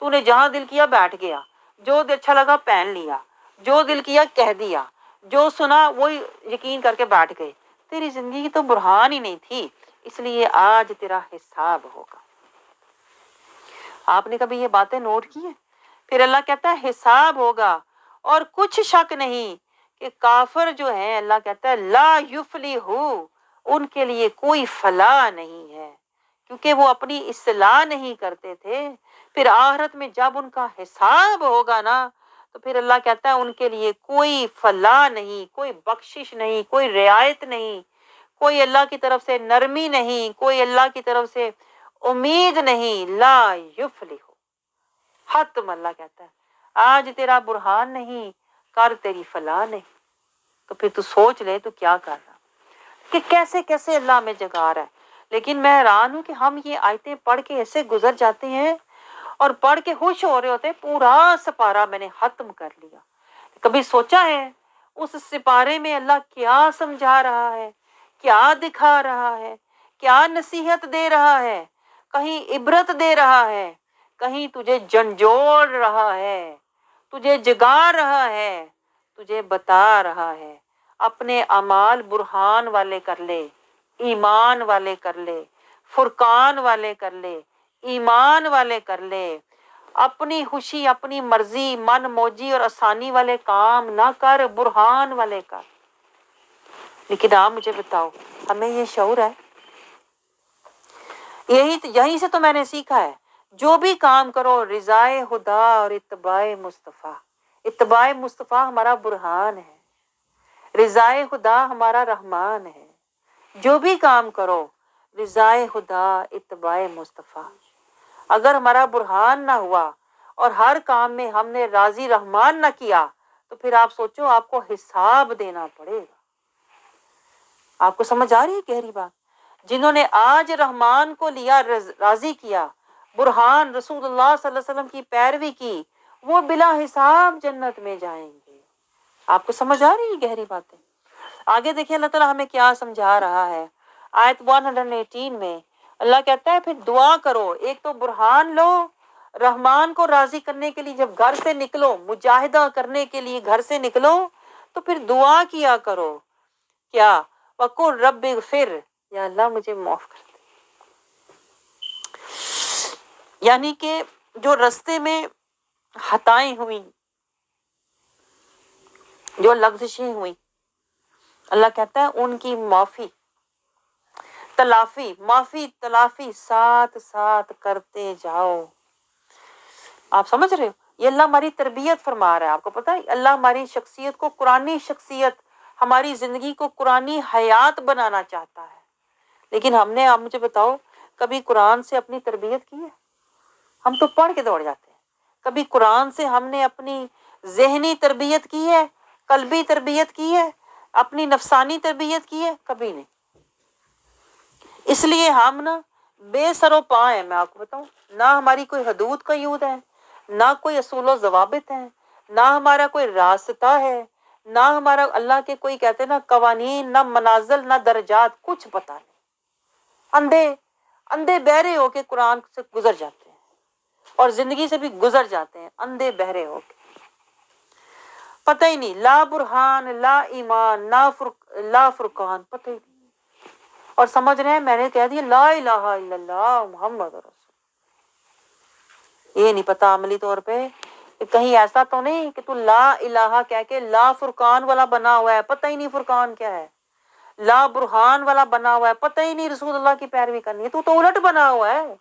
تو نے جہاں دل کیا بیٹھ گیا، جو دل اچھا لگا پہن لیا، جو دل کیا کہہ دیا، جو سنا وہی یقین کر کے بیٹھ گئے۔ تیری زندگی تو برہان ہی نہیں تھی، اس لیے آج تیرا حساب ہوگا۔ آپ نے کبھی یہ باتیں نوٹ کی ہیں؟ پھر اللہ کہتا ہے حساب ہوگا، اور کچھ شک نہیں کہ کافر جو ہیں، اللہ کہتا ہے لا یفلحو، ان کے لیے کوئی فلاح نہیں ہے، کیونکہ وہ اپنی اصلاح نہیں کرتے تھے۔ پھر آخرت میں جب ان کا حساب ہوگا نا، تو پھر اللہ کہتا ہے ان کے لیے کوئی فلاح نہیں، کوئی بخشش نہیں، کوئی رعایت نہیں، کوئی اللہ کی طرف سے نرمی نہیں، کوئی اللہ کی طرف سے امید نہیں۔ لا یفلح، ختم۔ اللہ کہتا ہے آج تیرا برہان نہیں، کر تیری فلاح نہیں۔ تو پھر تو سوچ لے تو کیا کر رہا کہ کیسے کیسے اللہ میں جگا رہا ہے۔ لیکن میں حیران ہوں کہ ہم یہ آیتیں پڑھ کے ایسے گزر جاتے ہیں اور پڑھ کے خوش ہو رہے ہوتے ہیں، پورا سپارہ میں نے ختم کر لیا۔ کبھی سوچا ہے اس سپارے میں اللہ کیا سمجھا رہا ہے، کیا دکھا رہا ہے، کیا نصیحت دے رہا ہے؟ کہیں عبرت دے رہا ہے، کہیں تجھے جھنجھوڑ رہا ہے، تجھے جگا رہا ہے، تجھے بتا رہا ہے اپنے اعمال برہان والے کر لے، ایمان والے کر لے، فرقان والے کر لے، ایمان والے کر لے، اپنی خوشی اپنی مرضی من موجی اور آسانی والے کام نہ کر، برہان والے کر۔ لیکن آپ مجھے بتاؤ ہمیں یہ شعور ہے؟ یہیں سے تو میں نے سیکھا ہے، جو بھی کام کرو رضائے خدا اور اتباع مصطفیٰ۔ اتباع مصطفیٰ ہمارا برہان ہے، رضائے خدا ہمارا رحمان ہے۔ جو بھی کام کرو رضائے خدا اتباع مصطفیٰ۔ اگر ہمارا برہان نہ ہوا اور ہر کام میں ہم نے راضی رحمان نہ کیا، تو پھر آپ سوچو آپ کو حساب دینا پڑے گا۔ آپ کو سمجھ آ رہی ہے گہری بات؟ جنہوں نے آج رحمان کو لیا، راضی کیا، برہان رسول اللہ صلی اللہ علیہ وسلم کی پیروی کی، وہ بلا حساب جنت میں جائیں گے۔ آپ کو سمجھ آ رہی ہے گہری باتیں؟ آگے دیکھیں اللہ تعالیٰ ہمیں کیا سمجھا رہا ہے۔ آیت 118 میں اللہ کہتا ہے پھر دعا کرو، ایک تو برہان لو رحمان کو راضی کرنے کے لیے، جب گھر سے نکلو مجاہدہ کرنے کے لیے گھر سے نکلو تو پھر دعا کیا کرو، کیا وَقُلْ رَبِّ اغْفِرْ، یا اللہ مجھے معاف کر دے۔ یعنی کہ جو رستے میں خطائیں ہوئیں، جو لغزشیں ہوئیں، اللہ کہتا ہے ان کی معافی تلافی، معافی تلافی ساتھ ساتھ کرتے جاؤ۔ آپ سمجھ رہے ہو؟ یہ اللہ ہماری تربیت فرما رہا ہے۔ آپ کو پتہ ہے اللہ ہماری شخصیت کو، قرآنی شخصیت، ہماری زندگی کو قرآنی حیات بنانا چاہتا ہے۔ لیکن ہم نے، آپ مجھے بتاؤ، کبھی قرآن سے اپنی تربیت کی ہے؟ ہم تو پڑھ کے دوڑ جاتے ہیں۔ کبھی قرآن سے ہم نے اپنی ذہنی تربیت کی ہے، قلبی تربیت کی ہے، اپنی نفسانی تربیت کی ہے؟ کبھی نہیں۔ اس لیے ہم نا بے سر و پا ہیں۔ میں آپ کو بتاؤں، نہ ہماری کوئی حدود قیود ہے، نہ کوئی اصول و ضوابط ہیں، نہ ہمارا کوئی راستہ ہے، نہ ہمارا اللہ کے کوئی کہتے ہیں نا قوانین، نہ منازل، نہ درجات، کچھ پتہ نہیں۔ اندھے بہرے ہو کے قرآن سے گزر جاتے ہیں اور زندگی سے بھی گزر جاتے ہیں، اندھے بہرے ہو کے، پتہ ہی نہیں، لا برہان، لا ایمان، لا فرقان، پتہ ہی نہیں۔ اور سمجھ رہے ہیں میں نے کہہ دیا لا الہ الا اللہ محمد رسول، یہ نہیں پتا عملی طور پہ کہ کہیں ایسا تو نہیں کہ تو لا الہ کہہ کے لا فرقان والا بنا ہوا ہے، پتہ ہی نہیں فرقان کیا ہے، لا برہان والا بنا ہوا ہے، پتہ ہی نہیں رسول اللہ کی پیروی کرنی ہے، تو الٹ بنا ہوا ہے،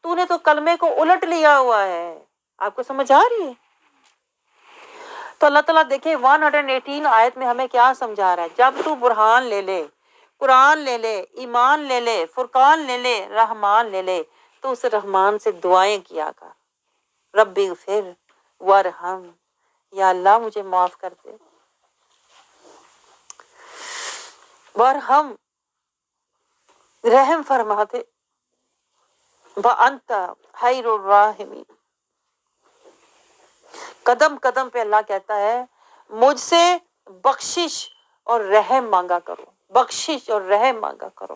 تو نے تو کلمے کو الٹ لیا ہوا ہے۔ آپ کو سمجھ آ رہی ہے؟ تو اللہ تعالیٰ دیکھیں 118 آیت میں ہمیں کیا سمجھا رہا ہے، جب تو برہان لے لے، قرآن لے لے، ایمان لے لے، فرقان لے لے، رحمان لے لے، تو اس رحمان سے دعائیں کیا کر، رب اغفر وارحم، یا اللہ مجھے معاف کر دے، وارحم، رحم فرما دے، وانت خیر الراحمین۔ قدم قدم پہ اللہ کہتا ہے مجھ سے بخشش اور رحم مانگا کرو، بخشش اور رحم مانگا کرو۔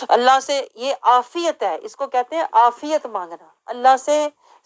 اللہ سے یہ عافیت ہے، اس کو کہتے ہیں عافیت مانگنا، اللہ سے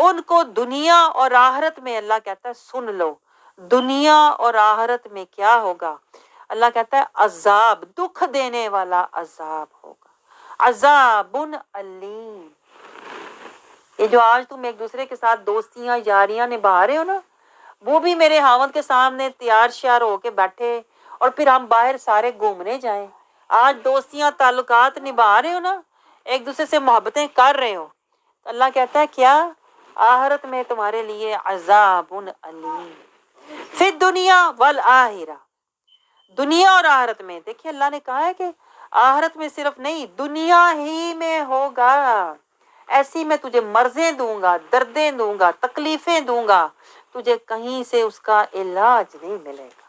ان کو دنیا اور آخرت میں اللہ کہتا ہے سن لو، دنیا اور آخرت میں کیا ہوگا؟ اللہ کہتا ہے عذاب، دکھ دینے والا عذاب ہوگا، عذاب علیم۔ یہ جو آج تم ایک دوسرے کے ساتھ دوستیاں یاریاں نبھا رہے ہو نا، وہ بھی میرے خاوند کے سامنے تیار شیار ہو کے بیٹھے اور پھر ہم باہر سارے گھومنے جائیں، آج دوستیاں تعلقات نبھا رہے ہو نا، ایک دوسرے سے محبتیں کر رہے ہو، تو اللہ کہتا ہے کیا؟ آخرت میں تمہارے لیے عذاب علیم فی دنیا والآخرہ، دنیا اور آخرت میں۔ دیکھیے اللہ نے کہا ہے کہ آخرت میں صرف نہیں، دنیا ہی میں ہوگا، ایسی میں تجھے مرضیں دوں گا، دردیں دوں گا، تکلیفیں دوں گا، تجھے کہیں سے اس کا علاج نہیں ملے گا۔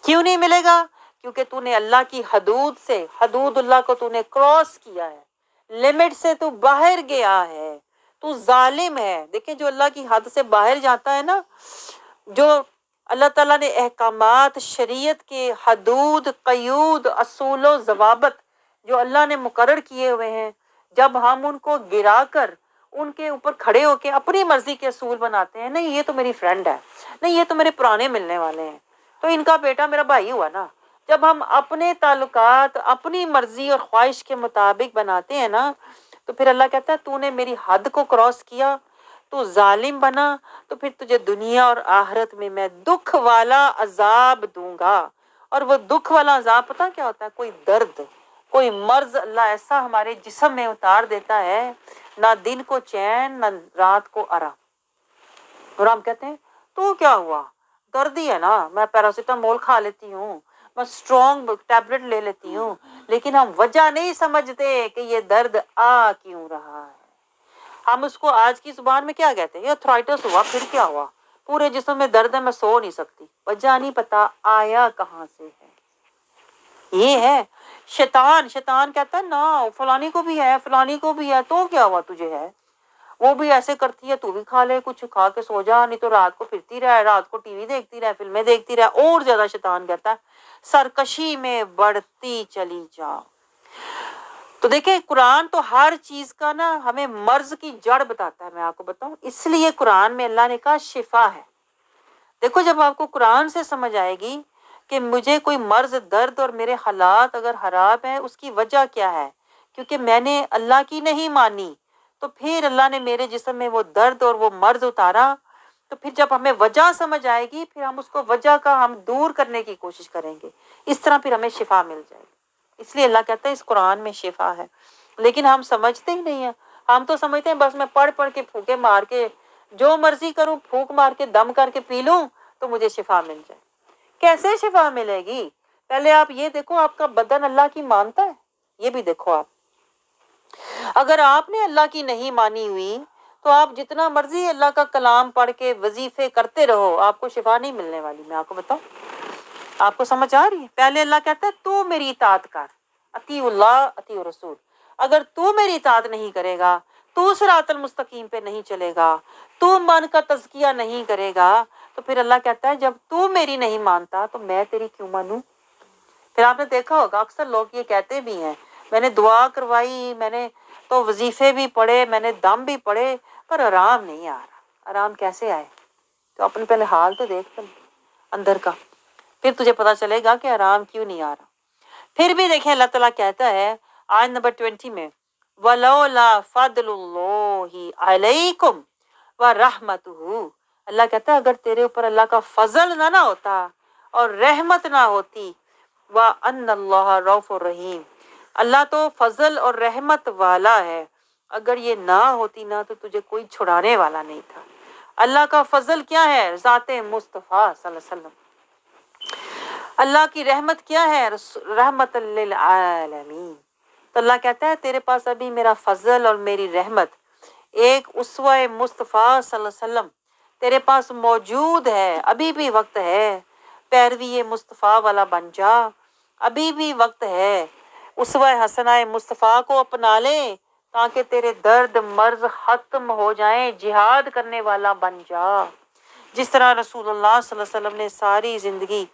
کیوں نہیں ملے گا؟ کیونکہ تو نے اللہ کی حدود سے، حدود اللہ کو تو نے کراس کیا ہے، لمٹ سے تو باہر گیا ہے، تو ظالم ہے۔ دیکھیں جو اللہ کی حد سے باہر جاتا ہے نا، جو اللہ تعالیٰ نے احکامات شریعت کے حدود، قیود، اصول و ضوابط جو اللہ نے مقرر کیے ہوئے ہیں، جب ہم ان کو گرا کر ان کے اوپر کھڑے ہو کے اپنی مرضی کے اصول بناتے ہیں، نہیں یہ تو میری فرینڈ ہے، نہیں یہ تو میرے پرانے ملنے والے ہیں، تو ان کا بیٹا میرا بھائی ہوا نا، جب ہم اپنے تعلقات اپنی مرضی اور خواہش کے مطابق بناتے ہیں نا، تو پھر اللہ کہتا ہے تو نے میری حد کو کراس کیا، تو ظالم بنا، تو پھر تجھے دنیا اور آخرت میں دکھ والا عذاب دوں گا۔ اور وہ دکھ والا عذاب پتہ کیا ہوتا ہے؟ کوئی درد، کوئی مرض اللہ ایسا ہمارے جسم میں اتار دیتا ہے، نہ دن کو چین نہ رات کو آرام۔ اور ہم کہتے ہیں تو کیا ہوا؟ درد ہی ہے نا، میں پیراسیٹامول کھا لیتی ہوں، میں اسٹرانگ ٹیبلٹ لے لیتی ہوں، لیکن ہم وجہ نہیں سمجھتے کہ یہ درد آ کیوں رہا ہے۔ ہم اس کو آج کی زبان میں کیا کہتے ہیں؟ یہ ارتھرائٹس ہوا، پھر کیا ہوا؟ پورے جسم میں درد ہے، میں سو نہیں سکتی، وجہ نہیں پتا آیا کہاں سے ہے۔ یہ ہے شیطان کہتا ہے نا فلانی کو بھی ہے، فلانی کو بھی ہے، تو کیا ہوا تجھے ہے؟ وہ بھی ایسے کرتی ہے، تو بھی کھا لے، کچھ کھا کے سو جا، نہیں تو رات کو پھرتی رہے، رات کو ٹی وی دیکھتی رہے، فلمیں دیکھتی رہے، اور زیادہ شیطان کہتا ہے سرکشی میں بڑھتی چلی جا۔ تو دیکھیں قرآن تو ہر چیز کا نا ہمیں مرض کی جڑ بتاتا ہے، میں آپ کو بتاؤں، اس لیے قرآن میں اللہ نے کہا شفا ہے۔ دیکھو جب آپ کو قرآن سے سمجھ آئے گی کہ مجھے کوئی مرض، درد اور میرے حالات اگر خراب ہیں، اس کی وجہ کیا ہے، کیونکہ میں نے اللہ کی نہیں مانی، تو پھر اللہ نے میرے جسم میں وہ درد اور وہ مرض اتارا، تو پھر جب ہمیں وجہ سمجھ آئے گی، پھر ہم اس کو وجہ کا ہم دور کرنے کی کوشش کریں گے، اس طرح پھر ہمیں شفا مل جائے گی۔ اس لیے اللہ کہتا ہے اس قرآن میں شفا ہے، لیکن ہم سمجھتے ہی نہیں ہیں۔ ہم تو سمجھتے ہیں بس میں پڑھ کے پھونکے مار کے جو مرضی کروں، پھونک مار کے دم کر کے پی لوں تو مجھے شفا مل جائے۔ کیسے شفا ملے گی؟ پہلے آپ یہ دیکھو آپ کا بدن اللہ کی مانتا ہے، یہ بھی دیکھو آپ۔ اگر آپ نے اللہ کی نہیں مانی ہوئی تو آپ جتنا مرضی اللہ کا کلام پڑھ کے وظیفے کرتے رہو، آپ کو شفا نہیں ملنے والی، میں آپ کو بتاؤں۔ آپ کو سمجھ آ رہی ہے؟ پہلے اللہ کہتا ہے تو میری اطاعت کر، اطیع اللہ اطیع الرسول۔ اگر تو میری اطاعت نہیں کرے گا، تو صراط المستقیم پہ نہیں چلے گا، تو من کا تزکیہ نہیں کرے گا، تو پھر اللہ کہتا ہے جب تو میری نہیں مانتا تو میں تیری کیوں مانوں؟ پھر آپ نے دیکھا ہوگا اکثر لوگ یہ کہتے بھی ہیں میں نے دعا کروائی، میں نے تو وظیفے بھی پڑھے، میں نے دم بھی پڑھے، پر آرام نہیں آ رہا۔ آرام کیسے آئے؟ تو اپنے پہلے حال تو دیکھ اندر کا، پھر تجھے پتا چلے گا کہ آرام کیوں نہیں آ رہا۔ پھر بھی دیکھیں اللہ تعالیٰ کہتا ہے آیت نمبر 20 میں وَلَوْلَا فَضْلُ اللَّهِ عَلَيْكُمْ وَرَحْمَتُهُ، اللہ کہتا ہے اگر تیرے اوپر اللہ کا فضل نہ ہوتا اور رحمت نہ ہوتی، وَأَنَّ اللَّهَ رَوْفٌ رَحِيمٌ، اللہ تو فضل اور رحمت والا ہے، اگر یہ نہ ہوتی نا تو تجھے کوئی چھڑانے والا نہیں تھا۔ اللہ کا فضل کیا ہے؟ ذات مصطفیٰ صلی اللہ علیہ وسلم۔ اللہ کی رحمت کیا ہے؟ رحمت للعالمین۔ تو اللہ کہتا ہے تیرے پاس ابھی میرا فضل اور میری رحمت، ایک اسوہ مصطفیٰ صلی اللہ علیہ وسلم تیرے پاس موجود ہے، ابھی بھی وقت ہے، پیروی مصطفیٰ والا بن جا، ابھی بھی وقت ہے، اسوہ حسنہ مصطفیٰ کو اپنا لے تاکہ تیرے درد مرض ختم ہو جائیں، جہاد کرنے والا بن جا۔ جس طرح رسول اللہ صلی اللہ علیہ وسلم نے ساری زندگی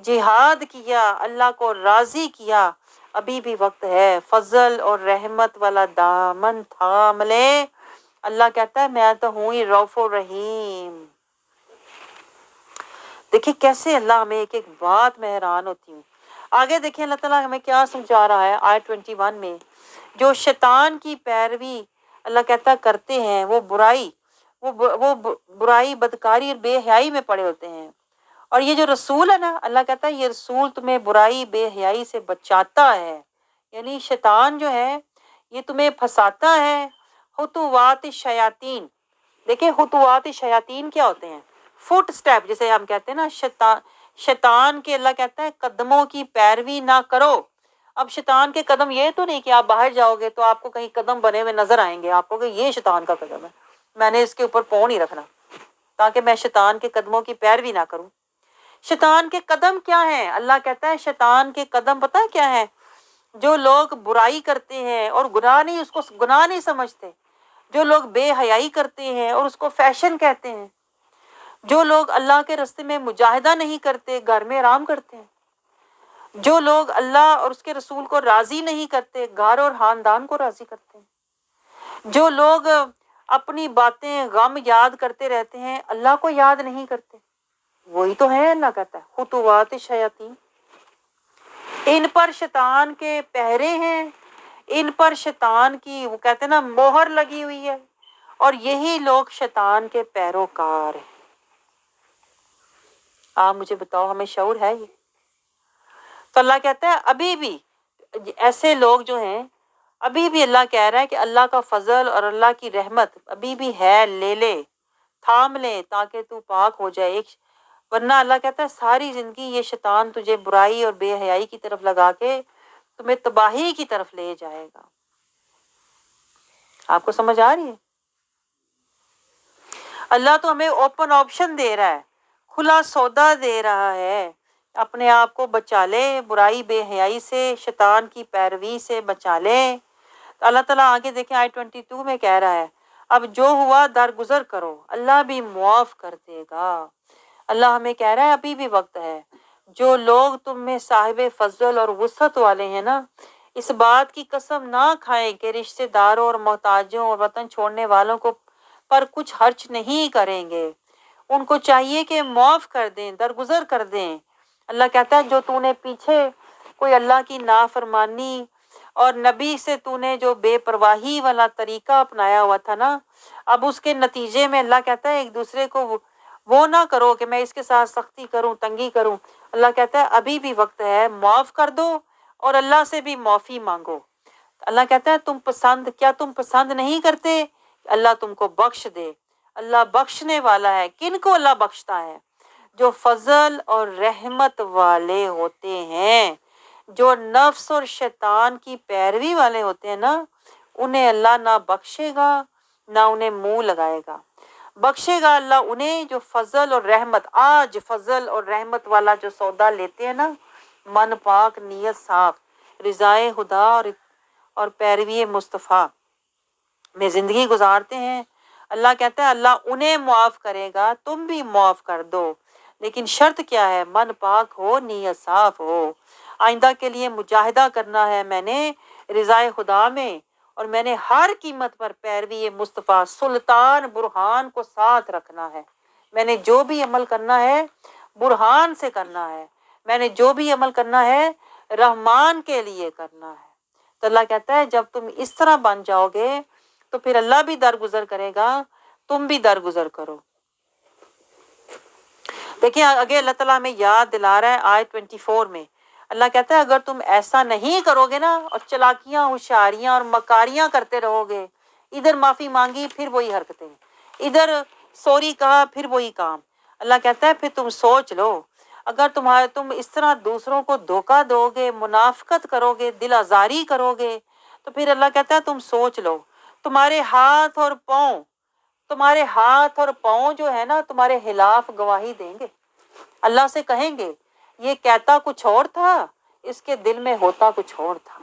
جہاد کیا، اللہ کو راضی کیا، ابھی بھی وقت ہے، فضل اور رحمت والا دامن تھام لے، اللہ کہتا ہے میں تو ہوں ہی رؤف الرحیم۔ دیکھیں کیسے اللہ ہمیں ایک ایک بات میں حیران ہوتی ہوں۔ آگے دیکھیں اللہ تعالیٰ ہمیں کیا سمجھا رہا ہے آیت 21 میں، جو شیطان کی پیروی اللہ کہتا ہے کرتے ہیں وہ برائی بدکاری اور بے حیائی میں پڑے ہوتے ہیں۔ اور یہ جو رسول ہے نا، اللہ کہتا ہے یہ رسول تمہیں برائی بے حیائی سے بچاتا ہے، یعنی شیطان جو ہے یہ تمہیں پھنساتا ہے۔ خطوات شیاطین، دیکھیں خطوات شیاطین کیا ہوتے ہیں؟ فٹ سٹیپ جسے ہم کہتے ہیں نا، شیطان کے اللہ کہتا ہے قدموں کی پیروی نہ کرو۔ اب شیطان کے قدم یہ تو نہیں کہ آپ باہر جاؤ گے تو آپ کو کہیں قدم بنے ہوئے نظر آئیں گے، آپ کو کہ یہ شیطان کا قدم ہے، میں نے اس کے اوپر پاؤں نہیں رکھنا تاکہ میں شیطان کے قدموں کی پیروی نہ کروں۔ شیطان کے قدم کیا ہیں؟ اللہ کہتا ہے شیطان کے قدم پتہ ہے کیا ہے؟ جو لوگ برائی کرتے ہیں اور گناہ نہیں، اس کو گناہ نہیں سمجھتے، جو لوگ بے حیائی کرتے ہیں اور اس کو فیشن کہتے ہیں، جو لوگ اللہ کے راستے میں مجاہدہ نہیں کرتے، گھر میں آرام کرتے ہیں، جو لوگ اللہ اور اس کے رسول کو راضی نہیں کرتے، گھر اور خاندان کو راضی کرتے ہیں، جو لوگ اپنی باتیں غم یاد کرتے رہتے ہیں، اللہ کو یاد نہیں کرتے، وہی تو ہے اللہ کہتا ہے خطوات شیاطین۔ ان پر شیطان کے پہرے ہیں، ان پر شیطان کی وہ کہتے ہیں نا مہر لگی ہوئی ہے، اور یہی لوگ شیطان کے پیروکار ہیں۔ آپ مجھے بتاؤ ہمیں شعور ہے یہ؟ تو اللہ کہتا ہے ابھی بھی ایسے لوگ جو ہیں، ابھی بھی اللہ کہہ رہا ہے کہ اللہ کا فضل اور اللہ کی رحمت ابھی بھی ہے، لے لے، تھام لے تاکہ تو پاک ہو جائے۔ ورنہ اللہ کہتا ہے ساری زندگی یہ شیطان تجھے برائی اور بے حیائی کی طرف لگا کے تمہیں تباہی کی طرف لے جائے گا۔ آپ کو سمجھ آ رہی ہے؟ اللہ تو ہمیں اوپن آپشن دے رہا ہے، کھلا سودا دے رہا ہے، اپنے آپ کو بچا لے برائی بے حیائی سے، شیطان کی پیروی سے بچا لے۔ تو اللہ تعالیٰ آگے دیکھیں آیت 22 میں کہہ رہا ہے اب جو ہوا درگزر کرو، اللہ بھی معاف کر دے گا۔ اللہ ہمیں کہہ رہا ہے ابھی بھی وقت ہے، جو لوگ تم میں صاحب فضل اور وسعت والے ہیں نا، اس بات کی قسم نہ کھائیں کہ رشتہ داروں اور محتاجوں اور وطن چھوڑنے والوں کو پر کچھ خرچ نہیں کریں گے۔ ان کو چاہیے کہ معاف کر دیں، درگزر کر دیں۔ اللہ کہتا ہے جو تو نے پیچھے کوئی اللہ کی نافرمانی اور نبی سے تو نے جو بے پرواہی والا طریقہ اپنایا ہوا تھا نا، اب اس کے نتیجے میں اللہ کہتا ہے ایک دوسرے کو وہ نہ کرو کہ میں اس کے ساتھ سختی کروں، تنگی کروں۔ اللہ کہتا ہے ابھی بھی وقت ہے، معاف کر دو اور اللہ سے بھی معافی مانگو۔ اللہ کہتا ہے کیا تم پسند نہیں کرتے اللہ تم کو بخش دے؟ اللہ بخشنے والا ہے۔ کن کو اللہ بخشتا ہے؟ جو فضل اور رحمت والے ہوتے ہیں، جو نفس اور شیطان کی پیروی والے ہوتے ہیں نا، انہیں اللہ نہ بخشے گا نہ انہیں منہ لگائے گا۔ بخشے گا اللہ انہیں جو فضل اور رحمت، آج فضل اور رحمت والا جو سودا لیتے ہیں نا، من پاک، نیت صاف، رضائے خدا اور پیروی مصطفیٰ میں زندگی گزارتے ہیں، اللہ کہتا ہے اللہ انہیں معاف کرے گا، تم بھی معاف کر دو، لیکن شرط کیا ہے؟ من پاک ہو، نیت صاف ہو۔ آئندہ کے لیے مجاہدہ کرنا ہے میں نے رضائے خدا میں، اور میں نے ہر قیمت پر پیروی مصطفیٰ سلطان برہان کو ساتھ رکھنا ہے۔ میں نے جو بھی عمل کرنا ہے برہان سے کرنا ہے، میں نے جو بھی عمل کرنا ہے رحمان کے لیے کرنا ہے۔ تو اللہ کہتا ہے جب تم اس طرح بن جاؤ گے تو پھر اللہ بھی درگزر کرے گا، تم بھی درگزر کرو۔ دیکھیں آگے اللہ تعالیٰ ہمیں یاد دلا رہا ہے آیت 24 میں، اللہ کہتا ہے اگر تم ایسا نہیں کرو گے نا، اور چلاکیاں، ہوشیاریاں اور مکاریاں کرتے رہو گے، ادھر معافی مانگی پھر وہی حرکتیں، ادھر سوری کہا پھر وہی کام، اللہ کہتا ہے پھر تم سوچ لو، اگر تم اس طرح دوسروں کو دھوکہ دو گے، منافقت کرو گے، دل آزاری کرو گے، تو پھر اللہ کہتا ہے تم سوچ لو، تمہارے ہاتھ اور پاؤں جو ہے نا تمہارے خلاف گواہی دیں گے۔ اللہ سے کہیں گے یہ کہتا کچھ اور تھا، اس کے دل میں ہوتا کچھ اور تھا۔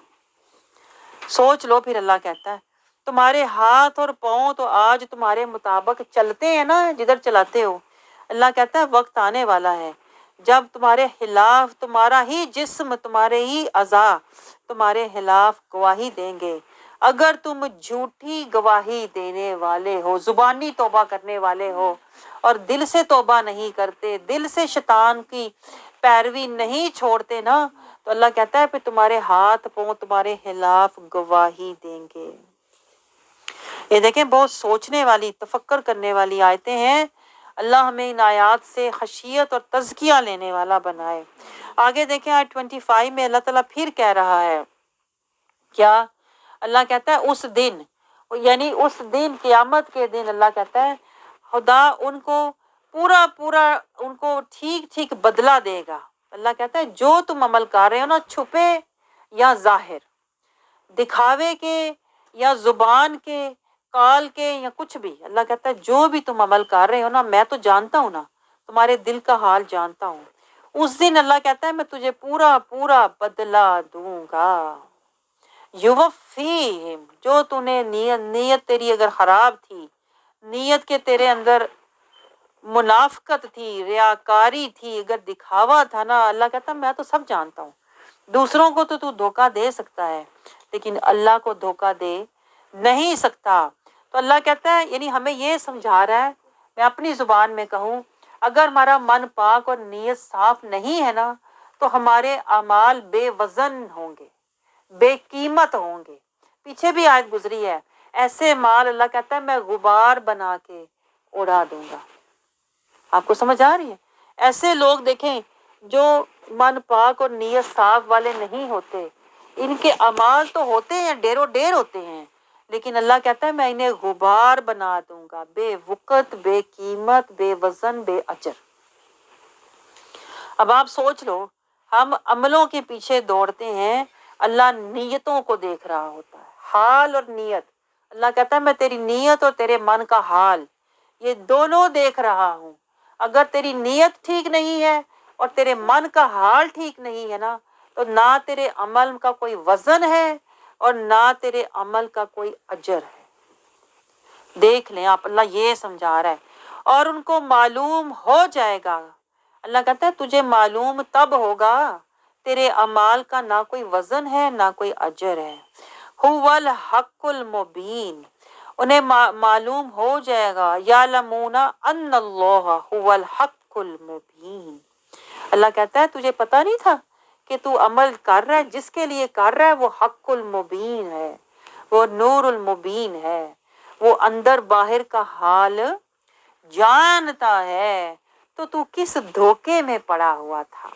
سوچ لو پھر اللہ کہتا ہے تمہارے ہاتھ اور پاؤں تو آج تمہارے مطابق چلتے ہیں نا، جدھر چلاتے ہو، اللہ کہتا ہے وقت آنے والا ہے جب تمہارے خلاف تمہارا ہی جسم، تمہارے ہی اعضاء تمہارے خلاف گواہی دیں گے۔ اگر تم جھوٹی گواہی دینے والے ہو، زبانی توبہ کرنے والے ہو اور دل سے توبہ نہیں کرتے، دل سے شیطان کی پیروی نہیں چھوڑتے نا، تو اللہ کہتا ہے پھر تمہارے ہاتھ پاؤں تمہارے خلاف گواہی دیں گے۔ یہ دیکھیں بہت سوچنے والی، تفکر کرنے والی آیتیں ہیں۔ اللہ ہمیں ان آیات سے خشیت اور تزکیہ لینے والا بنائے۔ آگے دیکھیں آیت 25 میں اللہ تعالیٰ پھر کہہ رہا ہے کیا؟ اللہ کہتا ہے اس دن، یعنی اس دن قیامت کے دن، اللہ کہتا ہے خدا ان کو پورا پورا ان کو ٹھیک ٹھیک بدلہ دے گا۔ اللہ کہتا ہے جو تم عمل کر رہے ہو نا، چھپے یا ظاہر، دکھاوے کے یا زبان کے، کال کے یا کچھ بھی، اللہ کہتا ہے جو بھی تم عمل کر رہے ہو نا، میں تو جانتا ہوں نا، تمہارے دل کا حال جانتا ہوں۔ اس دن اللہ کہتا ہے میں تجھے پورا پورا بدلہ دوں گا۔ یوفیہم، جو تو نے نیت تیری اگر خراب تھی، نیت کے تیرے اندر منافقت تھی، ریاکاری تھی، اگر دکھاوا تھا نا، اللہ کہتا میں تو سب جانتا ہوں۔ دوسروں کو تو دھوکہ دے سکتا ہے لیکن اللہ کو دھوکہ دے نہیں سکتا۔ تو اللہ کہتا ہے، یعنی ہمیں یہ سمجھا رہا ہے، میں اپنی زبان میں کہوں، اگر ہمارا من پاک اور نیت صاف نہیں ہے نا، تو ہمارے اعمال بے وزن ہوں گے، بے قیمت ہوں گے۔ پیچھے بھی آیت گزری ہے، ایسے مال اللہ کہتا ہے میں غبار بنا کے اڑا دوں گا۔ آپ کو سمجھ آ رہی ہے؟ ایسے لوگ دیکھیں جو من پاک اور نیت صاف والے نہیں ہوتے، ان کے اعمال تو ہوتے ہیں، ڈیروں ڈیر ہوتے ہیں، لیکن اللہ کہتا ہے میں انہیں غبار بنا دوں گا، بے وقت، بے قیمت، بے وزن، بے اجر۔ اب آپ سوچ لو، ہم عملوں کے پیچھے دوڑتے ہیں، اللہ نیتوں کو دیکھ رہا ہوتا ہے، حال اور نیت۔ اللہ کہتا ہے میں تیری نیت اور تیرے من کا حال، یہ دونوں دیکھ رہا ہوں۔ اگر تیری نیت ٹھیک نہیں ہے اور تیرے من کا حال ٹھیک نہیں ہے نا، تو نہ تیرے عمل کا کوئی وزن ہے اور نہ تیرے عمل کا کوئی اجر ہے۔ دیکھ لیں آپ، اللہ یہ سمجھا رہا ہے۔ اور ان کو معلوم ہو جائے گا، اللہ کہتا ہے تجھے معلوم تب ہوگا، تیرے اعمال کا نہ کوئی وزن ہے نہ کوئی اجر ہے۔ هو الحق المبین، انہیں معلوم ہو جائے گا، یعلمون ان اللہ هو الحق المبین۔ اللہ کہتا ہے تجھے پتہ نہیں تھا کہ تو عمل کر رہا ہے، جس کے لیے کر رہا ہے وہ حق المبین ہے، وہ نور المبین ہے، وہ اندر باہر کا حال جانتا ہے، تو کس دھوکے میں پڑا ہوا تھا۔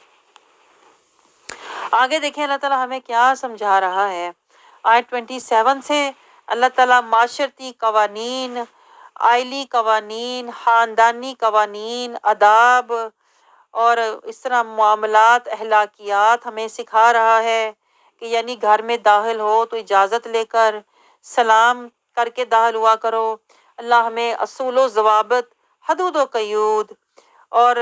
آگے دیکھیں اللہ تعالیٰ ہمیں کیا سمجھا رہا ہے۔ آیت 27 سے اللہ تعالیٰ معاشرتی قوانین، آئلی قوانین، خاندانی قوانین، آداب اور اس طرح معاملات، اخلاقیات ہمیں سکھا رہا ہے کہ یعنی گھر میں داخل ہو تو اجازت لے کر سلام کر کے داخل ہوا کرو۔ اللہ ہمیں اصول و ضوابط، حدود و قیود اور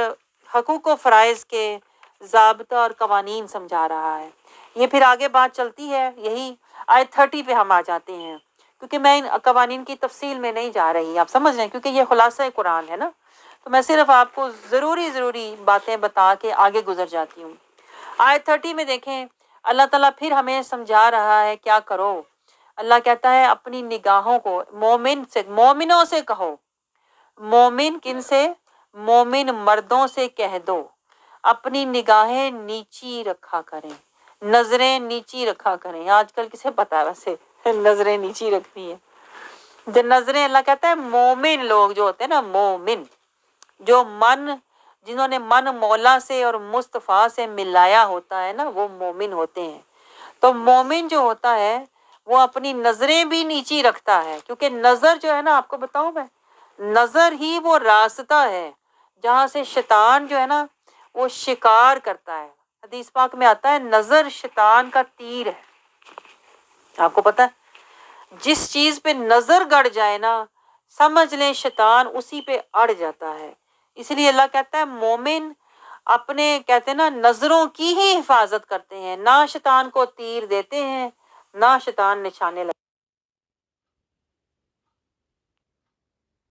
حقوق و فرائض کے ضابطہ اور قوانین سمجھا رہا ہے۔ یہ پھر آگے بات چلتی ہے، یہی آیت 30 پہ ہم آ جاتے ہیں، کیونکہ میں ان قوانین کی تفصیل میں نہیں جا رہی، آپ سمجھ رہے ہیں، کیونکہ یہ خلاصہ قرآن ہے نا، تو میں صرف آپ کو ضروری باتیں بتا کے آگے گزر جاتی ہوں۔ آیت 30 میں دیکھیں اللہ تعالیٰ پھر ہمیں سمجھا رہا ہے کیا کرو۔ اللہ کہتا ہے اپنی نگاہوں کو مومنوں سے کہو، مومن کن سے؟ مومن مردوں سے کہہ دو اپنی نگاہیں نیچی رکھا کریں، نظریں نیچی رکھا کریں۔ آج کل کسے پتا ہے ویسے نظریں نیچی رکھنی ہے؟ جو نظریں، اللہ کہتا ہے مومن لوگ جو ہوتے ہیں نا، مومن جو جنہوں نے من مولا سے اور مصطفیٰ سے ملایا ہوتا ہے نا، وہ مومن ہوتے ہیں۔ تو مومن جو ہوتا ہے وہ اپنی نظریں بھی نیچی رکھتا ہے، کیونکہ نظر جو ہے نا، آپ کو بتاؤں میں، نظر ہی وہ راستہ ہے جہاں سے شیطان جو ہے نا وہ شکار کرتا ہے۔ حدیث پاک میں آتا ہے نظر شیطان کا تیر ہے۔ آپ کو پتہ ہے جس چیز پہ نظر گڑ جائے نا، سمجھ لیں شیطان اسی پہ اڑ جاتا ہے۔ اس لیے اللہ کہتا ہے مومن اپنے، کہتے ہیں نا، نظروں کی ہی حفاظت کرتے ہیں، نہ شیطان کو تیر دیتے ہیں، نہ شیطان نشانے لگتے ہیں۔